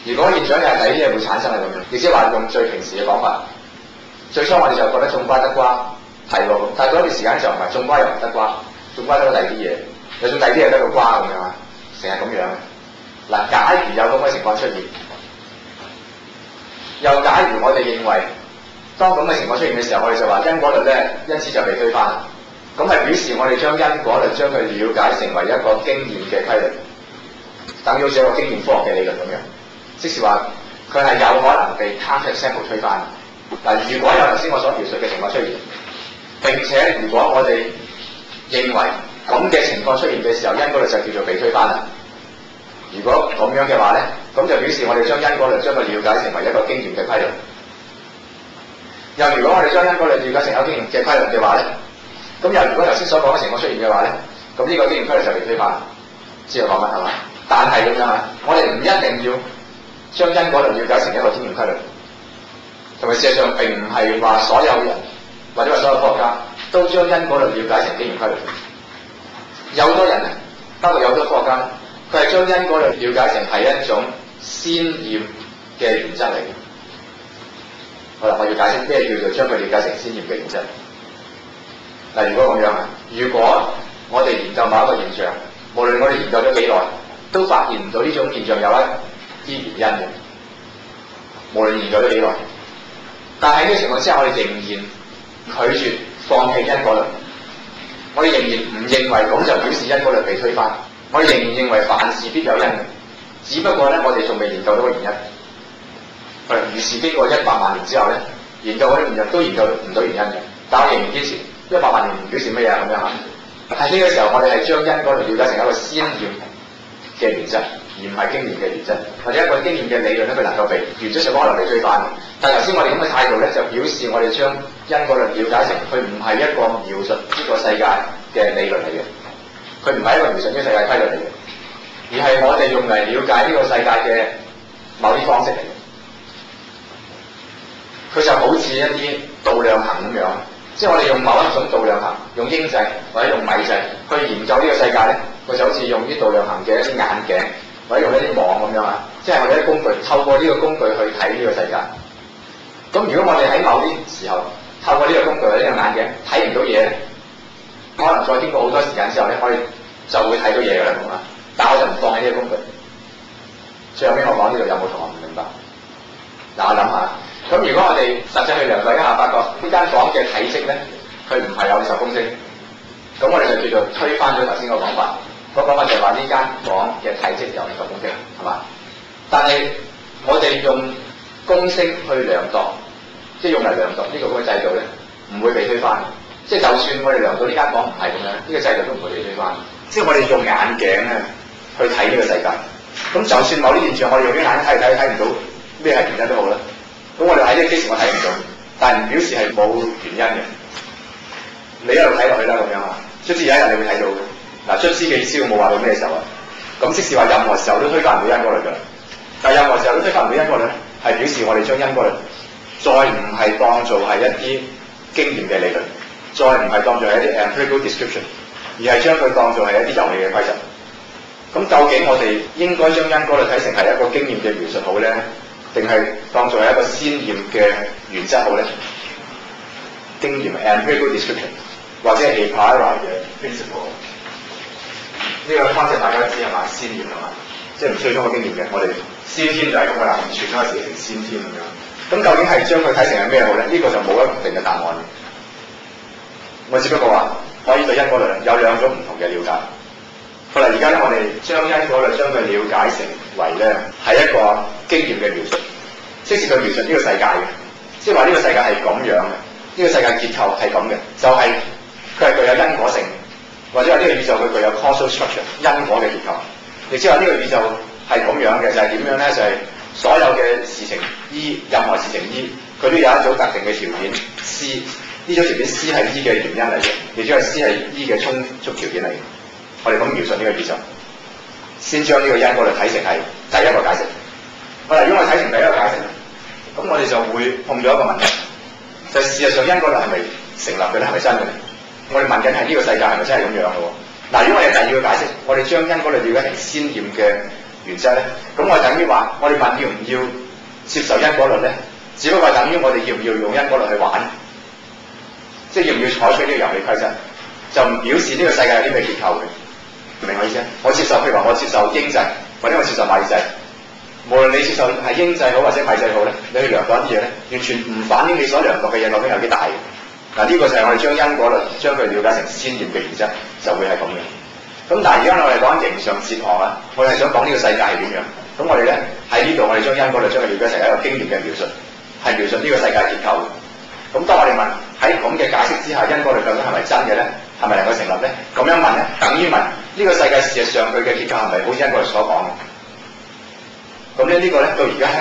如果現象又係第二啲嘢會產生係咁樣，亦即係話用最平時嘅講法，最初我哋就覺得種瓜得瓜係喎，但係到一段時間就唔係種瓜又唔得瓜，種瓜得第二啲嘢，有種第二啲嘢得個瓜咁樣啊，成日咁樣。嗱，假如有咁嘅情況出現，又假如我哋認為當咁嘅情況出現嘅時候，我哋就話因果律咧，因此就被推翻。咁係表示我哋將因果律將佢了解成為一個經驗嘅規律，等於好似一個經驗科學嘅理論咁樣。即是話佢係有可能被 counterexample 推翻。嗱，如果有頭先我所描述嘅情況出現，並且如果我哋認為咁嘅情況出現嘅時候，因果律就叫做被推翻啦。如果咁樣嘅話咧，咁就表示我哋將因果律將佢了解成為一個經驗嘅規律。又如果我哋將因果律了解成一個經驗嘅規律嘅話咧，咁又如果頭先所講嘅情況出現嘅話咧，咁呢個經驗規律就被推翻。知道講乜係嘛？但係咁樣啊，我哋唔一定要將因果律了解成一個經驗規律，同埋事實上並唔係話所有人或者話所有科學家都將因果律了解成經驗規律。有好多人咧，包括有好多科學家，佢係將因果律了解成係一種先驗嘅原則嚟嘅。好啦，我要解釋咩叫做將佢了解成先驗嘅原則。嗱，如果咁樣啊，如果我哋研究某一個現象，無論我哋研究咗幾耐，都發現唔到呢種現象有一啲原因嘅，無論研究咗幾耐，但係呢個情況之下，我哋仍然拒絕放棄因果律，我哋仍然唔認為咁就表示因果律被推翻，我哋仍然認為凡事必有因嘅，只不過咧我哋仲未研究到個原因。於是經過100萬年之後咧，研究嗰啲現象都研究唔到原因嘅，但我仍然堅持100萬年唔表示咩啊咁樣嚇。喺呢個時候，我哋係將因果律了解成一個先驗嘅原則，而唔係經驗嘅原則，或者一個經驗嘅理論咧，佢能夠被原則上可能被推翻。但係頭先我哋咁嘅態度咧，就表示我哋將因果律了解成佢唔係一個描述呢個世界嘅理論嚟嘅，佢唔係一個描述呢個世界規律嚟嘅，而係我哋用嚟了解呢個世界嘅某啲方式嚟嘅。佢就好似一啲度量衡咁樣，即係我哋用某一種度量衡，用英制或者用米制去研究呢個世界咧，佢就好似用啲度量衡嘅一啲眼鏡，或者用一啲網咁樣啊，即係我哋啲工具，透過呢個工具去睇呢個世界。咁如果我哋喺某啲時候透過呢個工具或者呢個眼鏡睇唔到嘢咧，可能再經過好多時間之後咧，可以就會睇到嘢㗎啦，咁啊！但我就唔放喺呢個工具。最後尾我講呢度有冇同學唔明白？嗱，我諗下，咁如果我哋實際去量度一下，發覺呢間房嘅體積咧，佢唔係有10公升，咁我哋就叫做推翻咗頭先個講法。個講法就係話呢間房嘅體積有10公升，係嘛？但係我哋用公升去量度，即係用嚟量度呢個咁嘅制度咧，唔會被推翻。即係就算我哋量到呢間房唔係咁樣，呢個制度都唔會被推翻。即係我哋用眼鏡咧去睇呢個世界。咁就算某啲現象，我哋用啲眼睇唔到咩係原因都好啦。咁我哋喺呢個機時我睇唔到，但係唔表示係冇原因嘅。你一路睇落去啦，咁樣啊，卒之有一日你會睇到嘅。嗱，卒之嘅意思我冇話到咩時候啊。咁即是話任何時候都推翻唔到因果律㗎。但係任何時候都推翻唔到因果律咧，係表示我哋將因果律再唔係當做係一啲經驗嘅理論，再唔係當做係一啲 empirical description， 而係將佢當做係一啲遊戲嘅規則。咁究竟我哋應該將因果律睇成係一個經驗嘅描述好咧，定係當作係一個先驗嘅原則好咧？經驗 empirical description 或者係 a priori 嘅 principle， 呢個 concept 大家知係嘛？先驗係嘛？即係唔需要中國經驗嘅，我哋先天就係咁嘅啦，傳開始成先天咁樣。咁究竟係將佢睇成係咩好咧？呢個就冇一個定嘅答案。我只不過話可以對因果律有兩種唔同嘅了解。好啦，而家咧我哋將因果律將佢了解成為咧係一個經驗嘅描述，即是佢描述呢個世界嘅，即係話呢個世界係咁樣嘅，呢個世界結構係咁嘅，就係佢係具有因果性，或者話呢個宇宙佢具有 causal structure 因果嘅結構，亦即係話呢個宇宙係咁樣嘅，就係點樣咧？就係所有嘅事情依任何事情依，佢都有一組特定嘅條件 C， 呢組條件 C 係依嘅原因嚟嘅，亦即係 C 係依嘅充足條件嚟嘅。我哋咁描述呢個宇宙，先將呢個因果律睇成係第一個解釋。好啦，如果我哋睇成第一個解釋，咁我哋就會碰咗一個問題，就係事實上因果律係咪成立嘅咧？係咪真嘅咧？我哋問緊係呢個世界係咪真係咁樣嘅喎？嗱，如果我哋第二個解釋，我哋將因果律了解成先驗嘅原則咧，咁我哋等於話，我哋問要唔要接受因果律咧？只不過等於我哋要唔要用因果律去玩，即係要唔要採取呢個遊戲規則，就唔表示呢個世界有啲咩結構嘅。明我意思？我接受，譬如話我接受英制，或者我接受米制，無論你接受係英制好或者米制好咧，你去量度一啲嘢咧，完全唔反映你所量度嘅嘢究竟有幾大嘅。嗱，呢個就係我哋將因果律將佢了解成先驗嘅原則，就會係咁樣。咁但係而家我哋講形上哲學啊，我哋係想講呢個世界係點樣。咁我哋咧喺呢度，我哋將因果律將佢了解成一個經驗嘅描述，係描述呢個世界結構嘅。咁當我哋問喺咁嘅解釋之下，因果律究竟係咪真嘅咧？係咪能夠成立咧？咁樣問咧，等於問呢個世界事實上佢嘅結構係咪好似因果律所講嘅？咁咧呢個咧到而家咧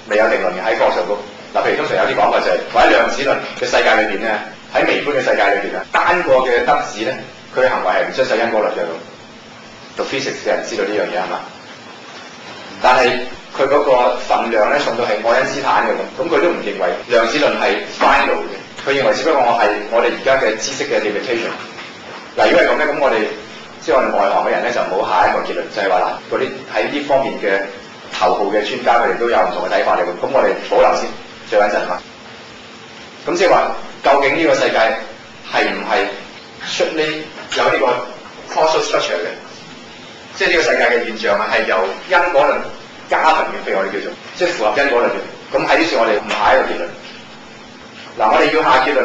未有定論嘅喺科學上高。嗱，譬如通常有啲講法就係或者量子論嘅世界裏邊咧，喺微觀嘅世界裏邊啊，單個嘅粒子咧，佢嘅行為係唔遵守因果律嘅。讀 physics 嘅人知道呢樣嘢係嘛？但係佢嗰個份量咧送到係愛因斯坦嘅咁佢都唔認為量子論係 final 嘅，佢認為只不過我哋而家嘅知識嘅 limitation。嗱，如果係咁咧，咁我哋即係我哋外行嘅人咧就冇下一個結論，就係話嗱，嗰啲喺呢方面嘅頭號嘅專家，佢哋都有唔同嘅睇法嚟嘅，咁我哋保留先，最穩陣嘛。咁即係話，究竟呢個世界係唔係出呢有呢個 causal structure 嘅？即係呢個世界嘅現象係由因果論加成嘅，譬如我哋叫做即係符合因果論嘅。咁喺於是我哋唔下一個結論。嗱，我哋要下結論，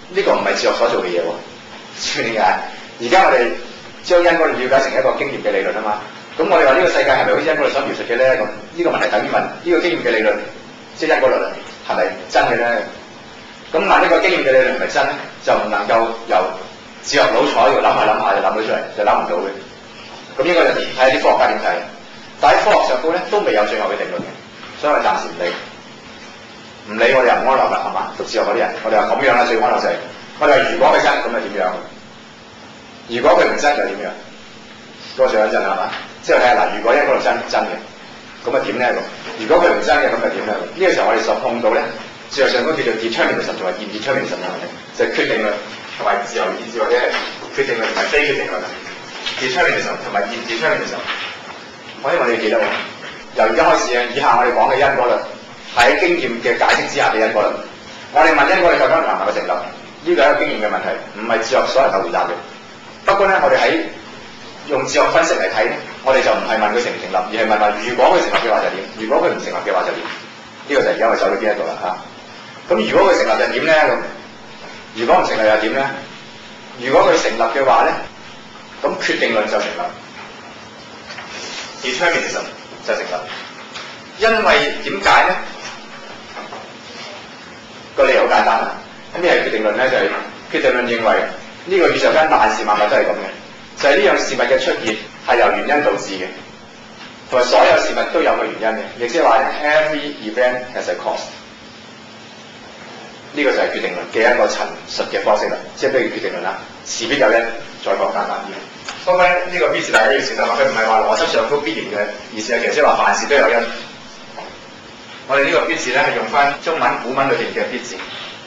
呢個唔係哲學所做嘅嘢喎。知唔知點解？而家我哋將因果論了解成一個經驗嘅理論啊嘛。咁我哋話呢個世界係咪好似因果律所描述嘅咧？咁呢個問題等於問呢個經驗嘅理論，即係因果律係咪真嘅咧？咁問呢個經驗嘅理論係咪真咧？就唔能夠由哲學佬坐喺度諗下就諗到出嚟，就諗唔到嘅。咁應該就睇下啲科學家點睇。但喺科學上高咧都未有最後嘅定論嘅，所以我哋暫時唔理。唔理我哋又唔安樂啦，係嘛？讀哲學嗰啲人，我哋話咁樣啦，最安樂就係我哋話如果佢真咁係點樣？如果佢唔真就點樣？嗰個最穩陣係嘛？即係睇下嗱，如果因果律真嘅，咁啊點咧？如果佢唔真嘅，咁就點咧？呢個時候我哋所碰到咧，哲學上嗰叫做 determinism 同埋 indeterminism 嘅問題，就係決定論同埋自由意志或者係決定論同埋非決定論 determinism 同埋 indeterminism。我希望你哋記得喎，由而家開始啊，以下我哋講嘅因果論係喺經驗嘅解釋之下嘅因果論。我哋問因果嘅究竟能唔能夠成立？呢個係一個經驗嘅問題，唔係哲學所能夠回答嘅。不過咧，我哋喺用哲學分析嚟睇咧，我哋就唔係問佢成唔成立，而係問話如果佢成立嘅話就點？如果佢唔成立嘅話就點？呢個就係而家我走到邊一度啦嚇。咁如果佢成立就點咧？咁如果唔成立又點咧？如果佢成立嘅話咧，咁決定論就成立 ，determinism 就成立。因為點解咧？個理由好簡單啊！咩係決定論咧？就係決定論認為呢個宇宙間萬事萬物都係咁嘅，就係呢樣事物嘅出現係由原因導致嘅，同埋所有事物都有個原因嘅，亦即係話 every event has a cause。呢個就係決定論嘅一個陳述嘅方式啦。即係譬如決定論啦，事必有因，再講簡單啲。不過咧，呢個必字大家要小心啊！佢唔係話邏輯上都必然嘅意思啊，其實即係話凡事都有因。我哋呢個必字咧係用翻中文古文裏邊嘅必字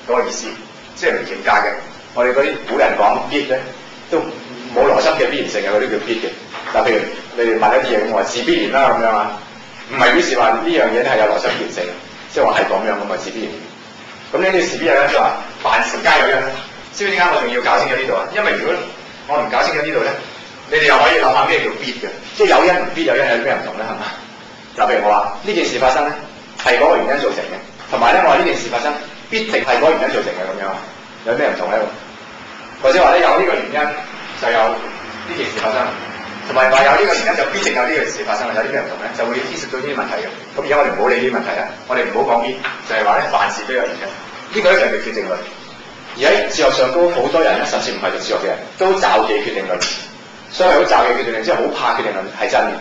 嗰個意思，即係唔評價嘅。我哋嗰啲古人講必咧都冇邏輯嘅必然性嘅，嗰啲叫必嘅。嗱，譬如你哋問一啲嘢，我話事必然啦咁樣啊，唔係表示話呢樣嘢咧係有邏輯必然性嘅，即係話係咁樣咁啊，事必然。咁呢啲事必有因，即係話凡事皆有因。知唔知點解我仲要搞清楚呢度啊？因為如果我唔搞清楚呢度咧，你哋又可以諗下咩叫必嘅，即係有因同必有因有啲咩唔同咧？係嘛？嗱，譬如我話呢件事發生咧。係嗰個原因造成嘅，同埋咧我話呢件事發生必定係嗰個原因造成嘅咁樣，有咩唔同咧？或者話咧有呢個原因就有呢件事發生，同埋話有呢個原因就必定有呢個事發生，有啲咩唔同咧？就會牽涉到呢啲問題嘅。咁而家我哋唔好理呢啲問題啦，我哋唔好講必，就係話咧凡事都有原因。呢個咧就係決定論。而喺哲學上都好多人咧，甚至唔係讀哲學嘅人都詐忌決定論，所以好詐忌決定論，即係好怕決定論係真嘅。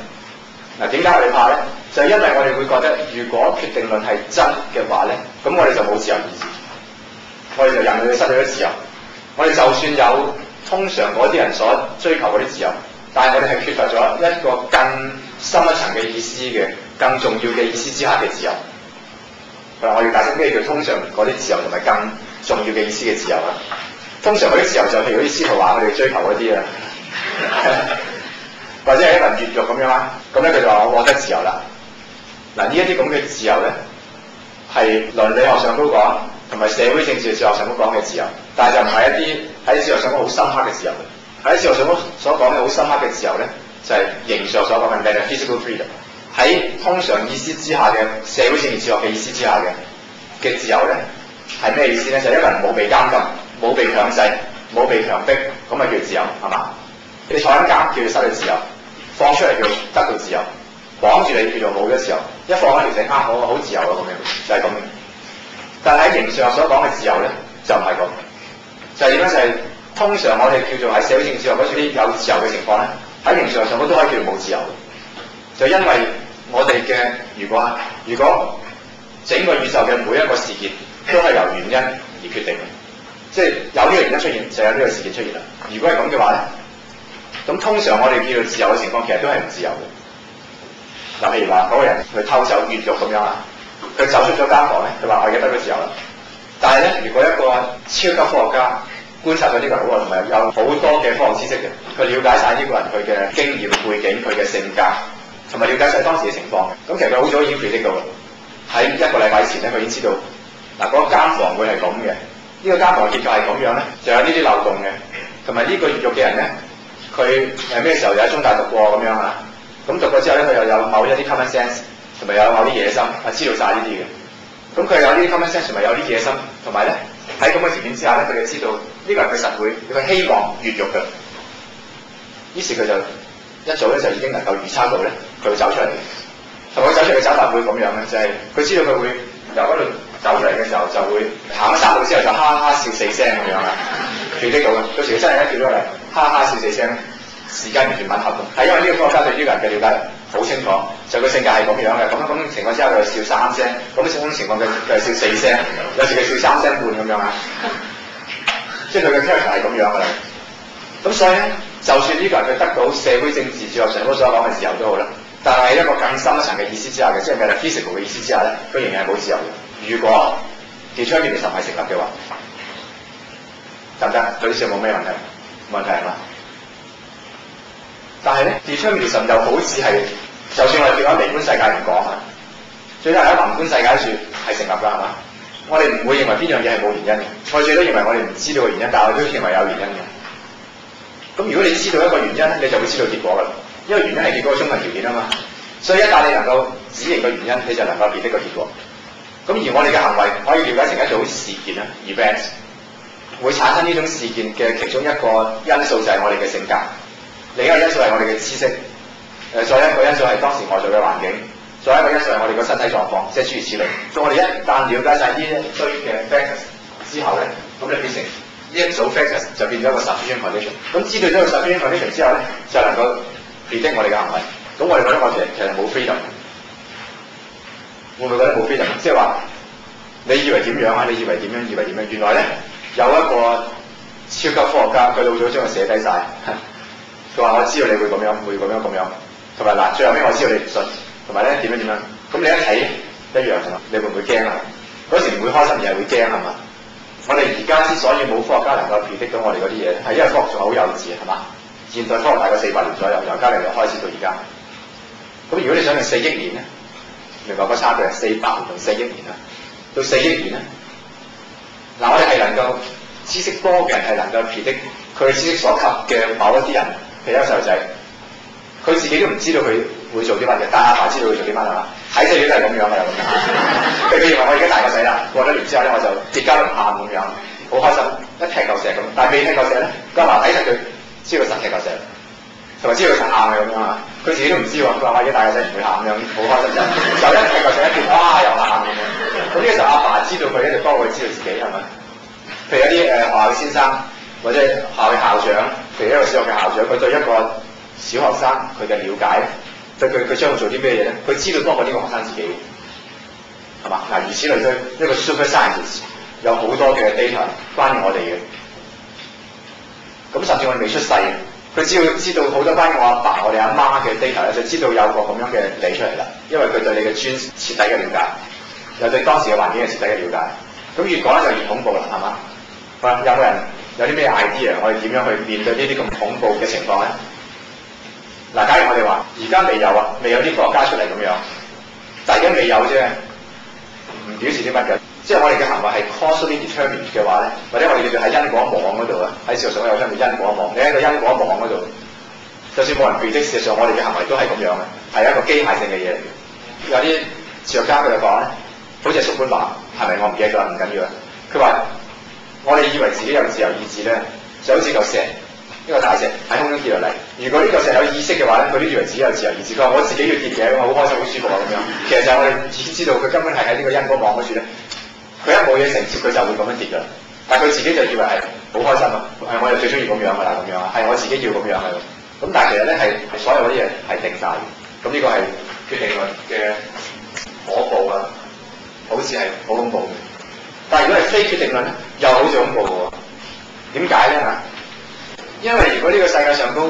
嗱，點解我哋怕咧？就係因為我哋會覺得，如果決定論係真嘅話咧，咁我哋就冇自由意志，我哋就人類失去咗自由。我哋就算有通常嗰啲人所追求嗰啲自由，但係我哋係缺乏咗一個更深一層嘅意思嘅、更重要嘅意思之下嘅自由。嗱，我要解釋咩叫通常嗰啲自由同埋更重要嘅意思嘅自由啊？通常嗰啲自由就譬如嗰啲司徒話佢哋追求嗰啲啊。或者係一份越獄咁樣啦，咁咧佢就話我獲得自由啦。嗱，呢一啲咁嘅自由咧，係倫理學上都講，同埋社會政治哲學上都講嘅自由，但係就唔係一啲喺哲學上好深刻嘅自由。喺哲學上所講嘅好深刻嘅自由咧，就係形上所講嘅 metaphysical freedom。喺通常意思之下嘅社會政治哲學嘅意思之下嘅自由咧，係咩意思咧？就係一個人冇被監禁、冇被強制、冇被強迫，咁咪叫自由，係嘛？你坐緊監叫做失去自由，放出嚟叫得到自由，綁住你叫做冇咗自由，一放喺條繩我好自由啊咁樣，就係咁嘅。但係喺形上所講嘅自由咧，就唔係咁，就係點樣？就係通常我哋叫做喺社會政治學嗰啲有自由嘅情況咧，喺形上都可以叫做冇自由嘅，就因為我哋嘅如果整個宇宙嘅每一個事件都係由原因而決定嘅，即係有呢個原因出現就有呢個事件出現啦。如果係咁嘅話咧，咁通常我哋叫做自由嘅情況，其實都係唔自由嘅。嗱，譬如話嗰個人去偷走越獄咁樣啊，佢走出咗間房咧，佢話我而家得到自由啦。但係咧，如果一個超級科學家觀察咗呢個人好耐，同埋有好多嘅科學知識嘅，佢了解晒呢個人佢嘅經驗背景、佢嘅性格，同埋了解晒當時嘅情況嘅。咁其實佢好早已經 predict到啦。喺一個禮拜前咧，佢已經知道嗱嗰間房會係咁嘅，呢個間房嘅結構係咁樣咧，就有呢啲漏洞嘅，同埋呢個越獄嘅人咧。佢咩時候又喺中大讀過咁樣啊？咁讀過之後咧，佢又有某一啲 common sense，同埋有某啲野心，知道晒呢啲嘅。咁佢有呢啲 common sense，同埋有啲野心，同埋咧喺咁嘅條件之下咧，佢就知道呢個人佢實會，佢希望越獄嘅。於是佢就一早咧就已經能夠預測到咧，佢會走出嚟嘅。同佢走出嚟嘅走法會咁樣嘅，就係佢知道佢會由嗰度走出嚟嘅時候，就會行咗3步之後就哈哈笑4聲咁樣啊，預測到嘅。到時佢真係一跳咗嚟。哈哈笑4聲，時間完全吻合嘅，係因為呢個科學家對呢個人嘅了解好清楚，就佢性格係咁樣嘅，咁情況之下佢就笑3聲，咁種情況佢係笑4聲，有時佢笑3聲半咁樣啊，即係佢嘅 character 係咁樣嘅啦。咁所以咧，就算呢個人佢得到社會政治哲學上所講嘅自由都好啦，但係一個更深一層嘅意思之下嘅，即係 metaphysical 嘅意思之下咧，佢仍然係冇自由嘅。如果 determinism 係成立嘅話，得唔得？嗰啲事有冇咩問題？問題係嘛？但係咧 determinism 又好似係，就算我哋叫咗微觀世界唔講啊，最多係喺宏觀世界處係成立㗎，係嘛？我哋唔會認為邊樣嘢係冇原因嘅，我最多認為我哋唔知道個原因，但係我都認為有原因嘅。咁如果你知道一個原因，你就會知道結果㗎啦，因為原因係結果嘅充分條件啊嘛。所以一旦你能夠指認個原因，你就能夠辨識個結果。咁而我哋嘅行為可以了解成一種事件啦 ，event 會產生呢種事件嘅其中一個因素就係我哋嘅性格，另一個因素係我哋嘅知識，再一個因素係當時外在嘅環境，再一個因素係我哋個身體狀況，即係諸如此類。咁我哋一旦了解晒呢一堆嘅 factors 之後咧，咁就變成呢一組 factors 就變咗一個 sufficient condition。咁知道咗個 sufficient condition 之後咧，就能夠辨識我哋嘅行為。咁我哋覺得我哋其實冇 freedom，會唔會覺得冇 freedom？即係話你以為點樣啊？你以為點樣？以為點樣？原來咧有一個超級科學家，佢老早將佢寫低晒。佢話我知道你會咁樣，會咁樣咁樣，同埋嗱最後尾我知道你唔信，同埋咧點樣點樣。咁你一睇一樣係嘛？你會唔會驚啊？嗰時唔會開心，而係會驚係嘛？我哋而家之所以冇科學家能夠辨識到我哋嗰啲嘢，係因為科學仲好幼稚係嘛？現代科學大概400年左右，由伽利略開始到而家。咁如果你想用4億年咧，明白個差距係400年同4億年啦，到4億年咧，嗱我哋係能夠知識多嘅人係能夠辨識佢知識所及嘅某一啲人，譬如一個細路仔，佢自己都唔知道佢會做啲乜嘢，但阿爸知道佢做啲乜係嘛？睇細嘢都係咁樣㗎啦咁樣。譬如佢認為我而家大個仔啦，過咗年之後咧我就跌交唔喊咁樣，好開心，一踢嚿石咁，但係未踢嚿石咧，個阿爸睇實佢知道實踢嚿石。同埋知道佢實喊嘅咁樣啊，佢自己都唔知喎。佢話：我而家大個仔唔會喊咁樣，好開心就一踢個石一跌，哇又喊咁樣。咁呢個時候阿爸知道佢咧，就多過佢知道自己係咪？譬如有啲學校嘅先生或者學校嘅校長，譬如一個小學嘅校長，佢對一個小學生佢嘅了解，對佢將會做啲咩嘢咧？佢知道多過呢個學生自己，係嘛？嗱，如此類推，一個 super scientist 有好多嘅 data 關於我哋嘅。咁甚至我哋未出世。佢只要知道好多關於我阿爸、我哋阿媽嘅 data 咧，就知道有個咁樣嘅理出嚟啦。因為佢對你嘅專徹底嘅了解，又對當時嘅環境嘅徹底嘅了解。咁越講咧就越恐怖啦，係嘛？有冇人有啲咩 idea？我哋點樣去面對呢啲咁恐怖嘅情況咧？嗱，假如我哋話而家未有啊，未有啲科學家出嚟咁樣，但係而家未有啫，唔表示啲乜嘅。即係我哋嘅行為係 causally determined 嘅話咧，或者我哋叫做喺因果網嗰度啊，喺事實上有相叫因果網。你喺個因果網嗰度，就算冇人辨識，事實上我哋嘅行為都係咁樣嘅，係一個機械性嘅嘢嚟嘅。有啲哲學家佢就講咧，好似係叔本華，係咪？我唔記得咗，唔緊要啦。佢話我哋以為自己有自由意志咧，就好似嚿石，一個大石喺空中跌落嚟。如果呢嚿石有意識嘅話咧，佢都以為自己有自由意志。佢話我自己要跌嘅，我好開心、好舒服啊咁樣。其實就係我哋已經知道佢根本係喺呢個因果網嗰處咧。佢一冇嘢承接，佢就會咁樣跌㗎啦。但係佢自己就以為係好開心啊！係我哋最中意咁樣㗎啦，咁樣啊，係我自己要咁樣嘅。咁但係其實咧係所有嗰啲嘢係定晒嘅。咁呢個係決定論嘅可怖啊，好似係好恐怖嘅。但係如果係非決定論咧，又好似恐怖嘅喎。點解咧嚇？因為如果呢個世界上高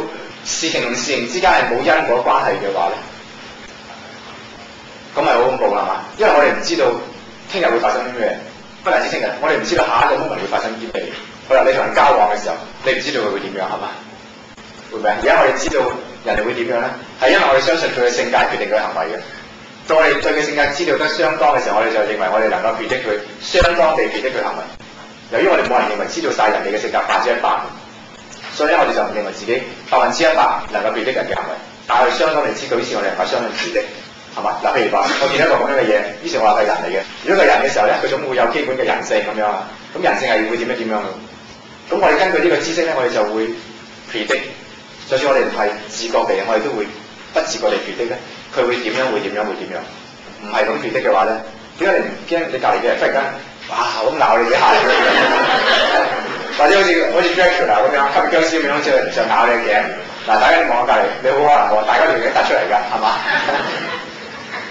事情同事情之間係冇因果關係嘅話咧，咁係好恐怖㗎嘛？因為我哋唔知道。聽日會發生啲咩？不單止聽日，我哋唔知道下一個 moment 會發生啲咩。好啦，你同人交往嘅時候，你唔知道佢會點樣，係嘛？會唔會？而家我哋知道人哋會點樣咧，係因為我哋相信佢嘅性格決定佢嘅行為嘅。當我哋對佢性格知道得相當嘅時候，我哋就認為我哋能夠辨識佢，相當地辨識佢行為。由於我哋冇人認為知道晒人哋嘅性格100%，所以咧我哋就唔認為自己100%能夠辨識人嘅行為。但係相當地知道，於是我哋能夠相信自己。係嘛？嗱，譬如話，我見到一個咁樣嘅嘢，於是我話係人嚟嘅。如果係人嘅時候咧，佢總會有基本嘅人性咁樣啊。咁人性係會點樣點樣嘅？咁我哋根據呢個知識咧，我哋就會 predict。就算我哋唔係自覺地，我哋都會不自覺地 predict咧，佢會點樣？會點樣？會點樣？唔係咁 predict嘅話咧，點解你唔驚你隔離嘅人忽然間哇咁鬧你幾下？或者好似 Dracula 咁樣吸血僵屍咁樣就咬你嘅頸。嗱，大家你望下隔離，你好可能喎，大家條頸突出嚟㗎，係嘛？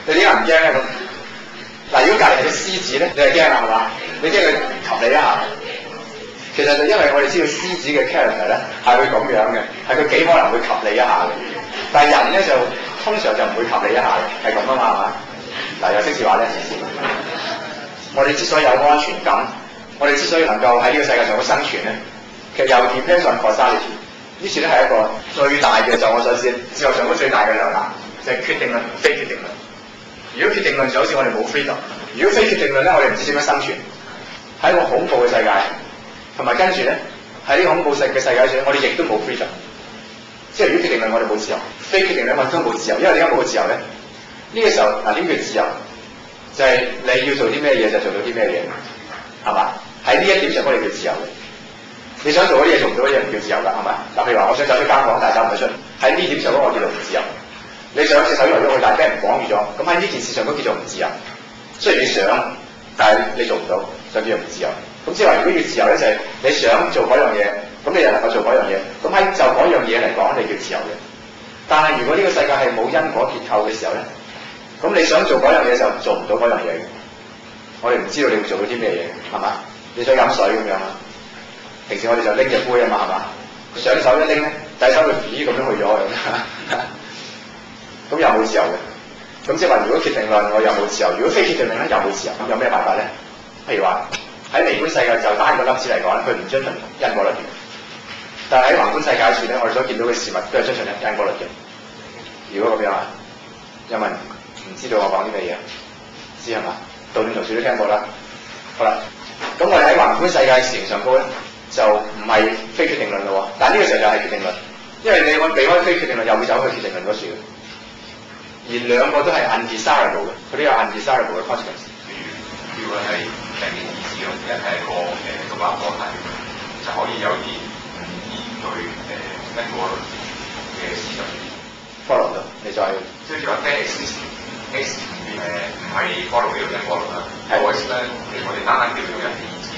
你點解唔驚咧咁？嗱，如果隔離係隻獅子咧，你係驚啦，係嘛？你驚佢及你一下。其實就因為我哋知道獅子嘅 character 咧係會咁樣嘅，係佢幾可能會及你一下嘅。但係人咧就通常就唔會及你一下嘅，係咁啊嘛，係嘛？嗱，有識字話咧，冇我哋之所以有安全感，我哋之所以能夠喺呢個世界上嘅生存咧，其實又 depends on causality。呢次咧係一個最大嘅，就我所知，哲學上最大嘅兩難，就係決定論同非決定論。如果決定論就好似我哋冇 freedom，如果非決定論咧，我哋唔知點樣生存，喺一個恐怖嘅世界，同埋跟住咧喺呢個恐怖嘅世界上，我哋亦都冇 freedom。即係如果決定論我哋冇自由，非決定論我哋都冇自由，因為點解冇自由咧？呢個時候嗱，點叫自由？就係你要做啲咩嘢就做到啲咩嘢，係嘛？喺呢一點上我哋叫自由嘅。你想做嗰啲嘢做唔到嗰啲嘢唔叫自由㗎，係咪？嗱，譬如話我想走出間房，但係走唔到出，喺呢點上嗰個叫做唔自由。你想隻手喐嚟喐去，但係俾人綁住咗，咁喺呢件事上都叫做唔自由。雖然你想，但係你做唔到，就叫做唔自由。咁即係話，如果要自由咧，就係你想做嗰樣嘢，咁你又能夠做嗰樣嘢，咁喺就嗰樣嘢嚟講，你叫自由嘅。但係如果呢個世界係冇因果結構嘅時候咧，咁你想做嗰樣嘢就做唔到嗰樣嘢嘅。我哋唔知道你會做到啲咩嘢，係嘛？你想飲水咁樣啊？平時我哋就拎隻杯啊嘛，係嘛？上手一拎咧，第一手會咦咁樣去咗嘅，咁又冇自由嘅。咁即係話，如果決定論我又冇自由，如果非決定論咧又冇自由，咁有咩辦法咧？譬如話喺微觀世界就單個粒子嚟講咧，佢唔遵循因果律嘅。但係喺宏觀世界處咧，我哋所見到嘅事物都係遵循因果律嘅。如果咁樣啊，有冇人唔知道我講啲咩嘢？知係嘛？道斷圖處都聽過啦。好啦，咁我哋喺宏觀世界事情上高咧，就唔係非決定論咯。但係呢個時候就係決定論，因為你我避開非決定論，又會走去決定論嗰處嘅。而兩個都係 undesirable 嘅，佢都有 undesirable 嘅 consequence。如果係人嘅意志咯，一係個獨立個體，就可以有啲唔依據因果論嘅思想。follow 到，你再即係如果 X 唔係 follow 呢個因果論啦，係我咧，我哋單單叫做人嘅意志。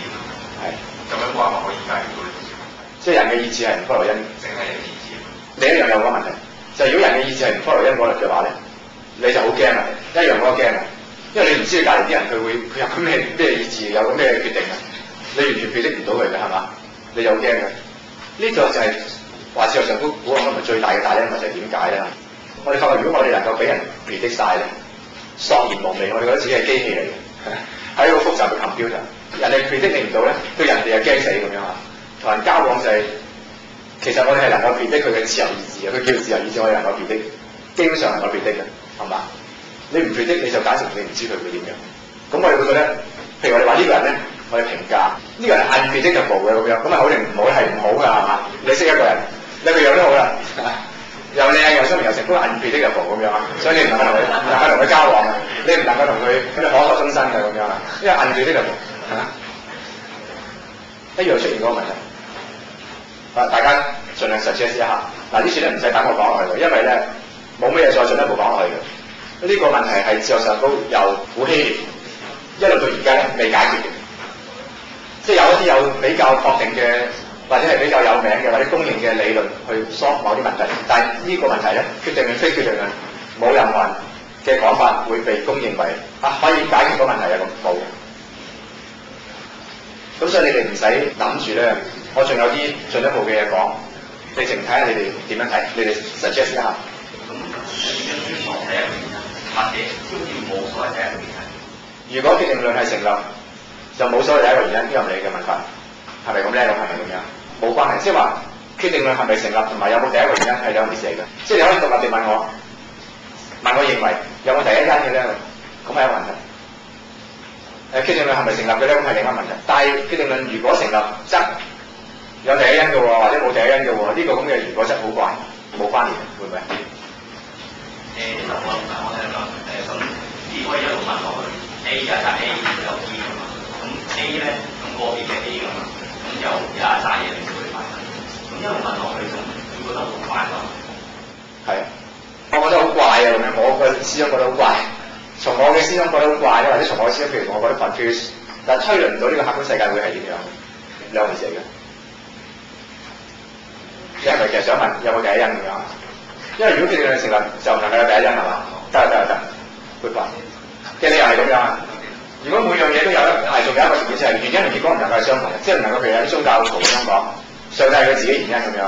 係咁樣話咪可以解決到呢個問題？即係人嘅意志係唔 follow 因，淨係人嘅意志。另一樣有個問題，就係如果人嘅意志係唔 follow 因果律嘅話咧，你就好驚啊！一樣我都驚啊，因為你唔知你隔離啲人佢有個咩意志，有個咩決定啊，你完全 predict唔到佢嘅係嘛？你就好驚嘅。呢個就係話事實上估我諗係最大嘅大因，就係點解咧？我哋發覺如果我哋能夠俾人 predict 晒咧，索然無味，我哋覺得自己係機器嚟嘅，係一個複雜嘅 computer。人哋 predict 你唔到咧，對人哋又驚死咁樣啊！同人交往就係、其實我哋係能夠 predict佢嘅自由意志嘅，佢叫自由意志，我哋能夠 predict，基本上能夠 predict 嘅，係嘛？你唔 predict 你就簡直你唔知佢會點樣。咁我哋會覺得，譬如我哋話呢個人咧，我哋評價呢個人係 unpredictable 嘅咁樣，咁係好定唔好係唔好㗎係嘛？你識一個人，你個樣都好啦，又靚又聰明又成功 unpredictable 咁樣啊，所以你唔能夠同佢交往嘅，你唔能夠同佢可合終身嘅咁樣啊，因為 unpredictable 一樣出現嗰個問題。大家盡量實踐一下。嗱，呢次咧唔使等我講落去嘅，因為咧冇咩嘢再進一步講落去嘅。呢個問題係哲學上都由古希臘一路到而家咧未解決嘅，即係有一啲有比較確定嘅，或者係比較有名嘅或者公認嘅理論去 solve 某啲問題。但係呢個問題咧，決定論非決定論冇任何人嘅講法會被公認為可以解決個問題嘅，咁冇。咁所以你哋唔使諗住咧，我仲有啲進一步嘅嘢講，你淨睇下你哋點樣睇，你哋 suggest 一下。或者都要冇所謂第一個原因。如果決定論係成立，就冇所謂第一個原因，呢個係你嘅問法，係咪咁咧？咁係咪咁樣？冇關係，即係話決定論係咪成立同埋有冇第一個原因係兩回事嚟嘅。即係你可以獨立地問我認為有冇第一因嘅咧？咁係一個問題。決定論係咪成立嘅咧？咁係另一個問題。但係決定論如果成立則有第一因嘅喎，或者冇第一因嘅喎，呢個咁嘅如果則好怪，冇關聯，會唔會？我聽啦，咁如果一路問落去 ，A 有一紮 A 有 B 㗎嘛，咁 A 咧咁個別嘅 A 㗎嘛，咁有一紮嘢你先會發生，咁一路問落去就會覺得好怪咯。係，我覺得好怪啊！咁樣，我個思想覺得好怪，從我嘅思想覺得好怪咧，或者從我嘅思想，譬如我覺得 confuse， 但係推論唔到呢個客觀世界會係點樣，兩回事嚟嘅。你係咪其實想問有冇第一因咁樣？因為如果決定論成立就唔能夠有第一因係嘛？得，會話嘅理由係咁樣啊。如果每樣嘢都有咧，係仲有一個條件就係原因同結果唔能夠係相同嘅，即係唔能夠譬如有啲宗教徒咁樣講，上帝係佢自己原因咁樣，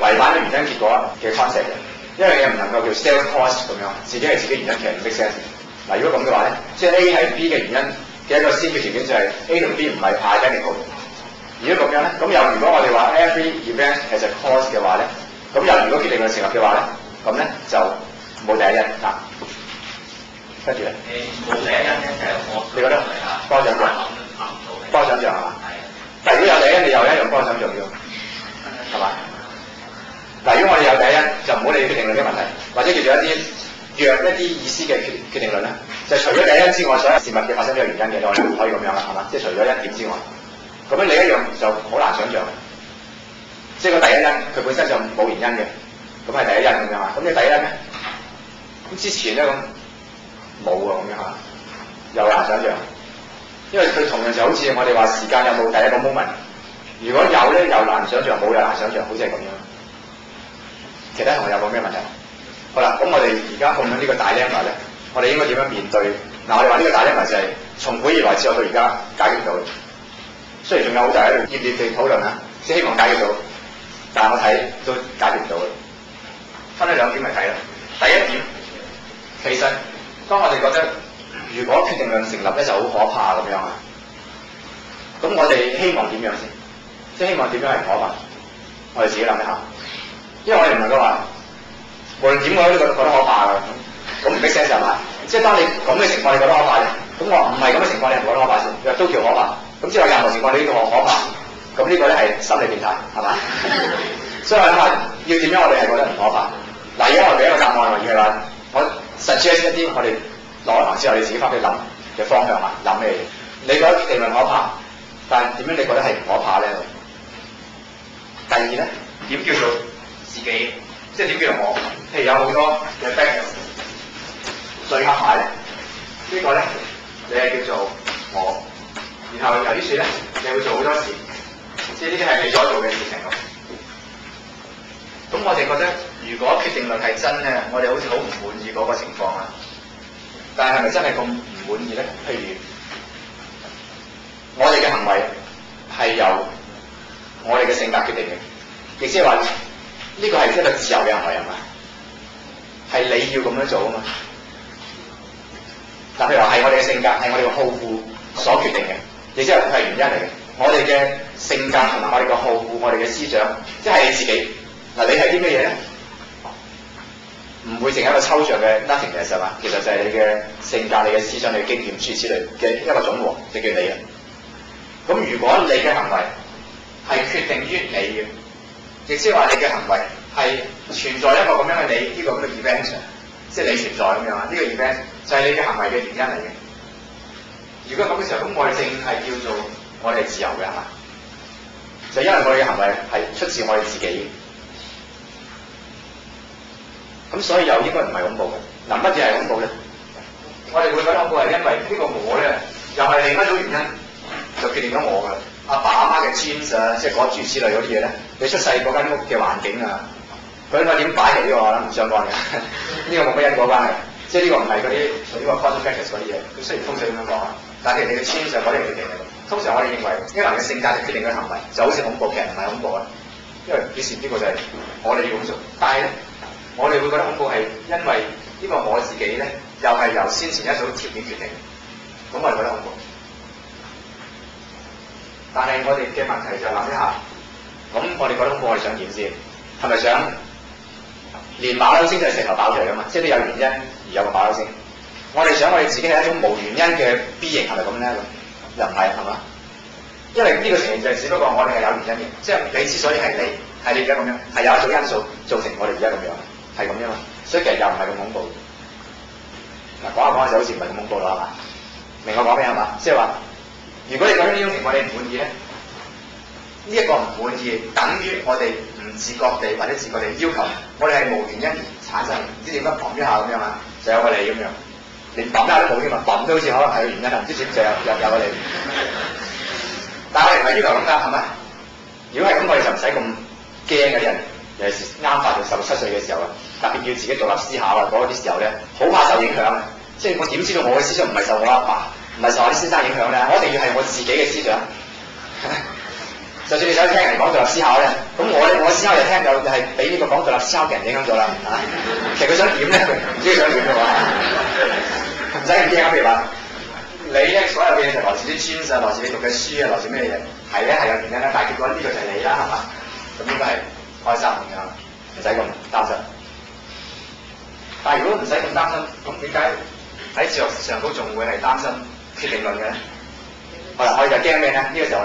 違反咗原因結果嘅 concept 嘅，因為嘢唔能夠叫 self cause 咁樣，自己係自己原因其實唔 make sense。嗱，如果咁嘅話咧，即係 A 係 B 嘅原因嘅一個先決條件就係 A 同 B 唔係 identical。如果咁樣咧，咁又如果我哋話 every event has a cause 嘅話咧，咁又如果決定論成立嘅話咧，咁咧就冇第一因啊。跟住咧，冇第一因咧就係我，你覺得幫想像？幫想像係嘛？係。但係如果有第一因，你又一樣幫想像嘅，係嘛？嗱，如果我哋有第一因，就唔好理決定論嘅問題，或者叫做一啲弱一啲意思嘅決定論咧，就除咗第一因之外，所有事物嘅發生都有原因嘅，我哋唔可以咁樣啦，係嘛？即係除咗一點之外，咁樣你一樣就好難想像嘅。即係個第一因佢本身就冇原因嘅，咁係第一因咁樣啊？咁你第一因咧？咁之前咧咁冇喎，咁樣嚇，又難想像。因為佢同樣就好似我哋話時間有冇第一個 moment， 如果有咧又難想像，冇又難想像，好似係咁樣。其他同學有冇咩問題？好啦，咁我哋而家碰到呢個大 dilemma 咧，我哋應該點樣面對？嗱，我哋話呢個大 dilemma就係從古以來之後到而家解決唔到。雖然仲有好大喺度熱烈地討論啊，即係希望解決到，但係我睇都解決唔到。分開兩點嚟睇啦。第一點，其實當我哋覺得如果決定論成立咧就好可怕咁樣啊，咁我哋希望點樣先？即係希望點樣係唔可怕？我哋自己諗一下，因為我哋唔能夠話無論點我都覺得可怕㗎，咁唔 make sense 係嘛？即係當你咁嘅情況你覺得可怕咧，咁我唔係咁嘅情況你唔覺得可怕先？你話都叫可怕，咁即係話任何情況你都叫可怕，咁呢個咧係心理變態係嘛？所以我諗下要點樣我哋係覺得唔可怕？嗱，而家我俾一個答案而係話，我suggest一啲我哋落咗堂之後你自己翻去諗嘅方向啊，諗咩嘢？你覺得決定論可怕，但係點樣你覺得係唔可怕咧？第二咧，點叫做自己？即係點叫做我？譬如有好多嘅 factors 聚合埋咧，呢個咧你係叫做我，然後由於說咧，你會做好多事，即係呢啲係你所做嘅事情咯。咁我哋覺得，如果決定論係真咧，我哋好似好唔滿意嗰個情況啊。但係係咪真係咁唔滿意咧？譬如我哋嘅行為係由我哋嘅性格決定嘅，亦即係話呢個係一個自由嘅行為係嘛？係你要咁樣做啊嘛。但譬如話係我哋嘅性格，係我哋嘅好惡所決定嘅，亦即係佢係原因嚟嘅。我哋嘅性格同埋我哋嘅好惡，我哋嘅思想，即係你自己。嗱，你係啲咩嘢咧？唔會淨係一個抽象嘅 nothingness 係嘛？其實就係你嘅性格、你嘅思想、你嘅經驗諸如此類嘅一個總和，就叫你啦。咁如果你嘅行為係決定於你嘅，亦即係話你嘅行為係存在一個咁樣嘅你，呢個咁嘅 event， 即係你存在咁樣啊？呢個 event 就係你嘅行為嘅原因嚟嘅。如果咁嘅時候，咁我哋正係叫做我哋係自由嘅係嘛？就因為我哋嘅行為係出自我哋自己。咁所以又應該唔係恐怖嘅。嗱，乜嘢係恐怖咧？我哋會覺得恐怖係因為呢個我咧，又係另一種原因就決定咗我㗎。阿爸阿媽嘅 genes 啊，即係嗰諸如此類嗰啲嘢咧，你出世嗰間屋嘅環境啊，佢應該點擺嚟呢個我諗唔相關嘅。呢個冇乜因果關係，即係呢個唔係嗰啲呢個 causal factors 嗰啲嘢。佢雖然風水咁樣講啊，但係你嘅 genes 就嗰啲決定嘅。通常我哋認為一個人嘅性格就決定佢行為，就好似恐怖劇唔係恐怖啊，因為於是呢個就係我哋要咁做，但係咧。我哋會覺得恐怖係因為呢個我自己咧，又係由先前一組條件決定，咁我哋覺得恐怖。但係我哋嘅問題就諗一下，咁我哋覺得恐怖，我哋想點先？係咪想連馬騮星都係石頭爆出嚟㗎嘛？即係都有原因而有個馬騮星。我哋想我哋自己係一種無原因嘅 B 型，係咪咁咧？又唔係係嘛？因為呢個情形就係只不過我哋係有原因嘅，即係你之所以係你，係你而家咁樣，係有一組因素造成我哋而家咁樣。係咁樣嘛，所以其實又唔係咁恐怖。嗱，講下講下就好似唔係咁恐怖啦，係嘛？明我講咩係嘛？即係話，如果你覺得呢種情況你唔滿意咧，呢一個唔滿意等於我哋唔自覺地或者自覺地要求，我哋係無原因而產生，唔知點解揼一下咁樣啊，就有個你咁樣，連揼一下都冇添嘛，揼都好似可能係個原因啊，唔知點就有個你。但係我哋唔係要求咁㗎，係咪？如果係咁，我哋就唔使咁驚嗰啲人。尤其是啱發到17歲嘅時候啊，特別要自己獨立思考啊，嗰啲時候咧，好怕受影響啊！即係我點知道我嘅思想唔係受我阿爸，唔係受我啲先生影響咧？我一定要係我自己嘅思想。就算你想聽人講獨立思考咧，咁我思考就聽就係俾呢個講獨立思考嘅人影響咗啦。其實佢想點咧？唔知佢想點嘅話，唔使咁驚啊！譬如話，你咧所有嘅嘢就來自啲 genes 啊，來自你讀嘅書啊，來自咩嘢？係咧係有原因啦，但係結果呢個就係你啦，係嘛？咁應該係開心㗎，唔使咁擔心。但係如果唔使咁擔心，咁點解喺哲學上都仲會係擔心決定論嘅咧？好啦，我哋就驚咩咧？呢個時候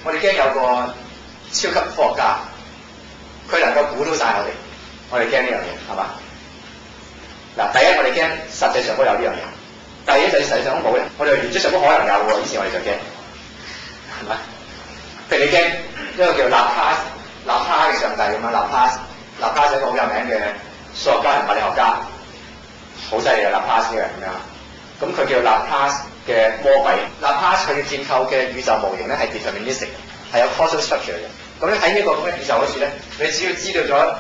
我哋驚有個超級科學家，佢能夠估到晒我哋驚呢樣嘢係嘛？嗱，第一我哋驚實際上都有呢樣嘢，第二就係實際上都冇咧，我哋原則上都可能有喎，以前我哋就驚係咪？譬如你驚一個叫納卡嘅上帝咁樣，納卡係一個好有名嘅數學家同物理學家，好犀利嘅納卡嘅人咁樣，咁佢叫納卡嘅魔鬼。納卡佢嘅建構嘅宇宙模型咧係 deterministic，係有 causal structure 嘅。咁你喺呢個咁嘅宇宙嗰處咧，你只要知道咗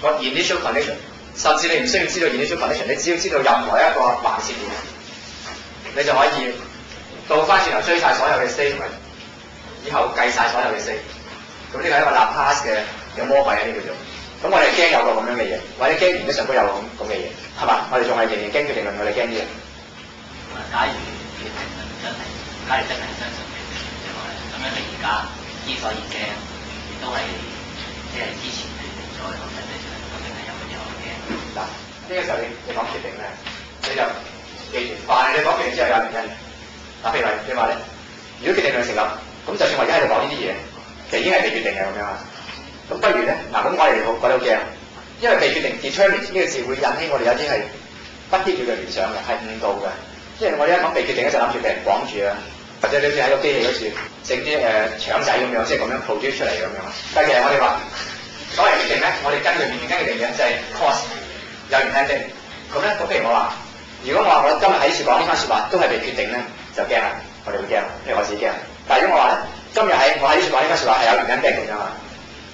個 initial condition， 甚至你唔需要知道 initial condition， 你只要知道任何一個橫切點，你就可以倒翻轉頭追晒所有嘅 state， 以後計晒所有嘅 state。咁呢個係一個納卡嘅魔鬼呢叫做。咁我哋驚有個咁樣嘅嘢，或者驚原則上都有咁嘅嘢，係嘛？我哋仲係仍然驚決定論，我哋驚呢樣。假如決定論真係相信嘅決定論，咁樣你而家之所以驚，亦都係即係之前決定咗個實際上究竟係有乜嘢好驚？嗱，呢個時候你講決定咧，你就記住，凡係你講決定之後有原因。嗱，譬如話你話咧，如果決定論成立，咁就算我而家喺度講呢啲嘢，其實已經係被決定嘅咁樣啊。咁不如咧，嗱咁我哋好覺得好驚，因為被決定 determine 呢個字會引起我哋有啲係不必要嘅聯想嘅，係誤導嘅。因為我哋一講被決定咧，就諗住被人綁住啊，或者你好似喺個機器嗰處整啲腸仔咁樣，即係咁樣 produce 出嚟咁樣。但係其實我哋話所謂決定咧，我哋根據決定嘅就係 cause 有原因的。咁咧，咁譬如我話，如果我話我今日喺處講呢番説話都係被決定咧，就驚啦，我哋會驚，因為我自己驚。但係如果我話咧，今日我喺呢處講呢番説話係有原因的咁樣啊。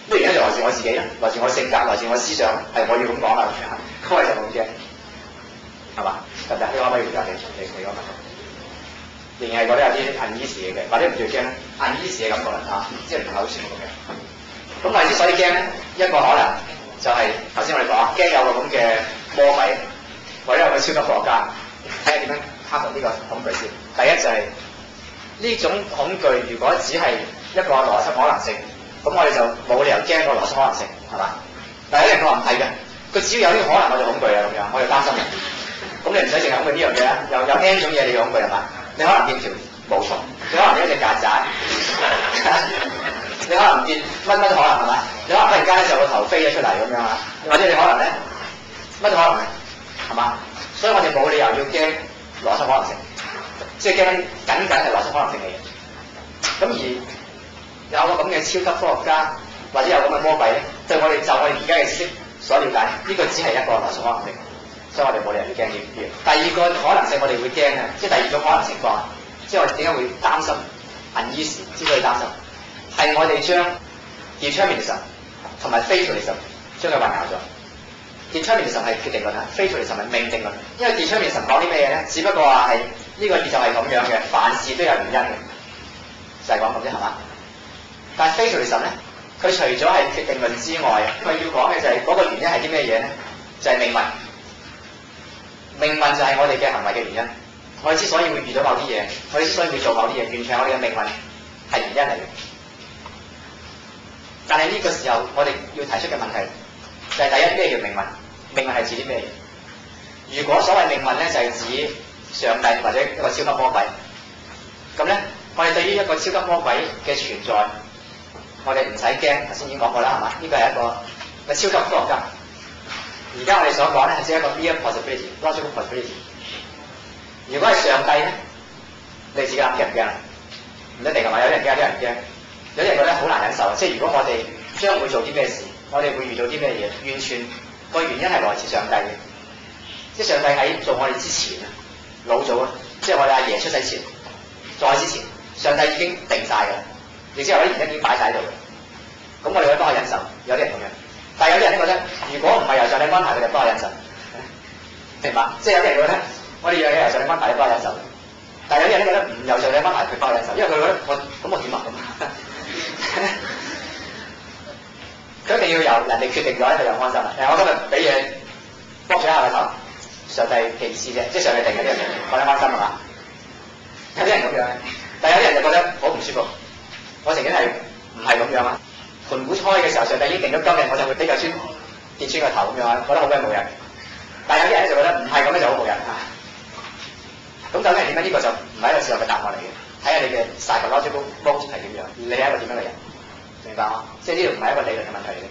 咩原因就來自我自己啦，來自我性格，來自我思想，係我要咁講啦，咁我就冇驚，係嘛？得唔得？你可唔可以回答你個問題？仍然係覺得有啲uneasy嘅，或者唔叫驚咧，uneasy嘅感覺啦嚇，即係唔係好舒服嘅。咁我哋之所以驚咧，一個可能就係頭先我哋講驚有個咁嘅魔鬼，或者有個超級科學家，睇下點樣克服呢個恐懼先。第一就係呢種恐懼，如果只係一個邏輯可能性。咁我哋就冇理由驚個邏輯可能性，係嘛？但係有人話唔係嘅，佢只要有呢個可能我就恐懼啊咁樣，我就擔心嘅。咁你唔使淨係恐懼呢樣嘢啊，有 N 種嘢你要恐懼係嘛？你可能見條毛蟲，你可能見一隻曱甴，你可能見乜都可能係嘛？你可能忽然間咧就個頭飛咗出嚟咁樣啊，或者你可能咧乜都可能係嘛？所以我哋冇理由要驚邏輯可能性，即係驚僅係邏輯可能性嘅嘢。咁而有個咁嘅超級科學家，或者有咁嘅魔鬼咧，對我哋就我哋而家嘅知識所了解，呢個只係一個邏輯可能性，所以我哋冇理由要驚呢啲。第二個可能性我哋會驚嘅，即係第二種可能情況，即係我哋點解會擔心 uneasy 之所以擔心，係我哋將 determinism 同埋 fatalism 將佢混淆咗。determinism 係決定論啊 ，fatalism 係命定論。因為 determinism 講啲咩嘢咧？只不過話係呢個宇宙係咁樣嘅，凡事都有原因嘅，就係講咁啫，係嘛？但係 fatalism 咧，佢除咗係決定論之外，佢要講嘅就係嗰個原因係啲咩嘢咧？就係命運。命運就係我哋嘅行為嘅原因。我哋之所以會遇到某啲嘢，我哋之所以會做某啲嘢，完全係我哋嘅命運係原因嚟嘅。但係呢個時候，我哋要提出嘅問題就係第一，咩叫命運？命運係指啲咩嘢？如果所謂命運咧，就係指上帝或者一個超級魔鬼，咁咧，我哋對於一個超級魔鬼嘅存在，我哋唔使驚，頭先已經講過啦，係嘛？呢個係一個超級科學家。而家我哋所講咧係只係一個 mere possibility、logical possibility。如果係上帝咧，你自己諗驚唔驚啊？唔一定係嘛，有啲人驚，有啲人唔驚，有啲人覺得好難忍受。即係如果我哋將會做啲咩事，我哋會遇到啲咩嘢，完全個原因係來自上帝嘅。即係上帝喺做我哋之前啊，老早啊，即係我哋阿爺出世前，再之前，上帝已經定晒㗎啦。亦即係嗰啲原因已經擺晒喺度嘅，咁我哋可以幫佢忍受，有啲人咁樣，但係有啲人咧覺得，如果唔係由上帝安排，佢就幫我忍受，明白？即係有啲人覺得，我哋樣嘢由上帝安排，你幫我忍受，但係有啲人咧覺得唔由上帝安排，佢幫我忍受，因為佢覺得我點啊咁，佢一定要由人哋決定咗咧，佢就安心啦。我今日俾嘢剝咗下個頭，上帝嘅意思啫，即係上帝定嘅呢樣嘢，我哋安心係嘛？有啲人咁樣，但有啲人就覺得好唔舒服。我曾經係唔係咁樣啊？盤古初嘅時候，上帝已經定咗今日我就會俾個穿跌穿個頭咁樣，覺得好鬼冇癮。但有啲人咧就覺得唔係咁咧就好冇癮啊！咁究竟係點樣？呢個就唔係一個事實嘅答案嚟嘅，睇下你嘅 psychological mode 係點樣，你係一個點樣嘅人，明白嗎？即係呢度唔係一個理論嘅問題嚟嘅，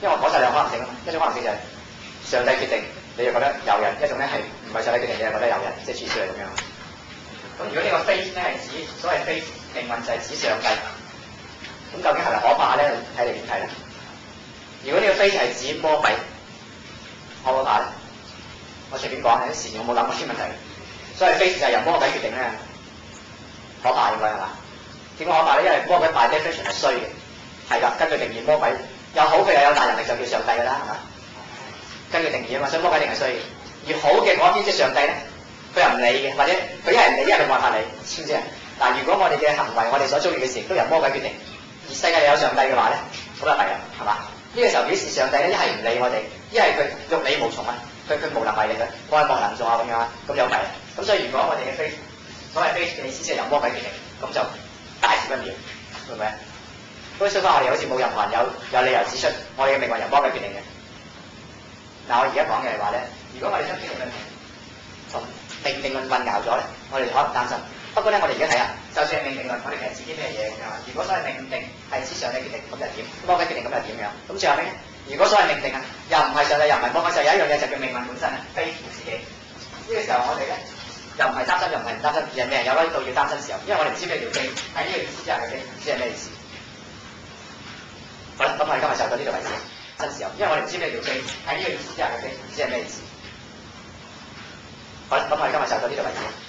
因為我講晒兩個可能性啊嘛。一種可能性就係上帝決定，你就覺得有人；一種咧係唔係上帝決定，你就覺得有人，即係處處係咁樣。咁如果呢個 fate 咧係指所謂 fate 命運就係指上帝，咁究竟係咪可怕咧？睇你點睇咧？如果呢個 fate 係指魔鬼，可唔可怕咧？我隨便講，有啲事我冇諗過啲問題。所以 fate 就係由魔鬼決定咧，可怕應該係嘛？點解可怕咧？因為魔鬼 by definition 係衰嘅，係㗎。根據定義，魔鬼有好嘅又有大能力就叫上帝㗎啦，係嘛？根據定義啊嘛，所以魔鬼一定係衰嘅。而好嘅嗰邊即係上帝咧，佢又唔理嘅，或者佢一係唔理，一係佢冇辦法理，知唔知啊？但係如果我哋嘅行為，我哋所遭遇嘅事都由魔鬼決定，而世界又有上帝嘅話咧，咁就弊啦，係嘛？呢個時候表示上帝咧，一係唔理我哋，一係佢欲理無從啊，佢無能為力嘅，愛莫能助啊咁樣啊，咁有弊啦。咁所以如果我哋嘅 fate，所謂 fate 嘅意思即係由魔鬼決定，咁就大事不妙，係咪？所以相反我哋好似冇任何人有理由指出我哋嘅命運由魔鬼決定嘅。嗱，我而家講嘅係話咧，如果我哋將天命論同命定論混淆咗咧，我哋就可能擔心。不過咧，我哋而家睇下，就算係命定論，我哋其實指啲咩嘢㗎嘛？如果所謂命定係指上帝決定，咁就點？魔鬼決定咁就點樣？咁最後尾咧，如果所謂命定啊，又唔係上帝，又唔係魔鬼，就有一樣嘢就叫命運本身啊，非乎自己。呢個時候我哋咧又唔係擔心，又唔係唔擔心，人哋係有喺度要擔心時候，因為我哋唔知咩叫非，喺呢個意思之下嘅非，唔知係咩意思。好啦，咁我哋今日就到呢度為止。新時候，因為我哋唔知咩叫非，喺呢個意思之下嘅非，唔知係咩意思。好啦，咁我哋今日就到呢度為止。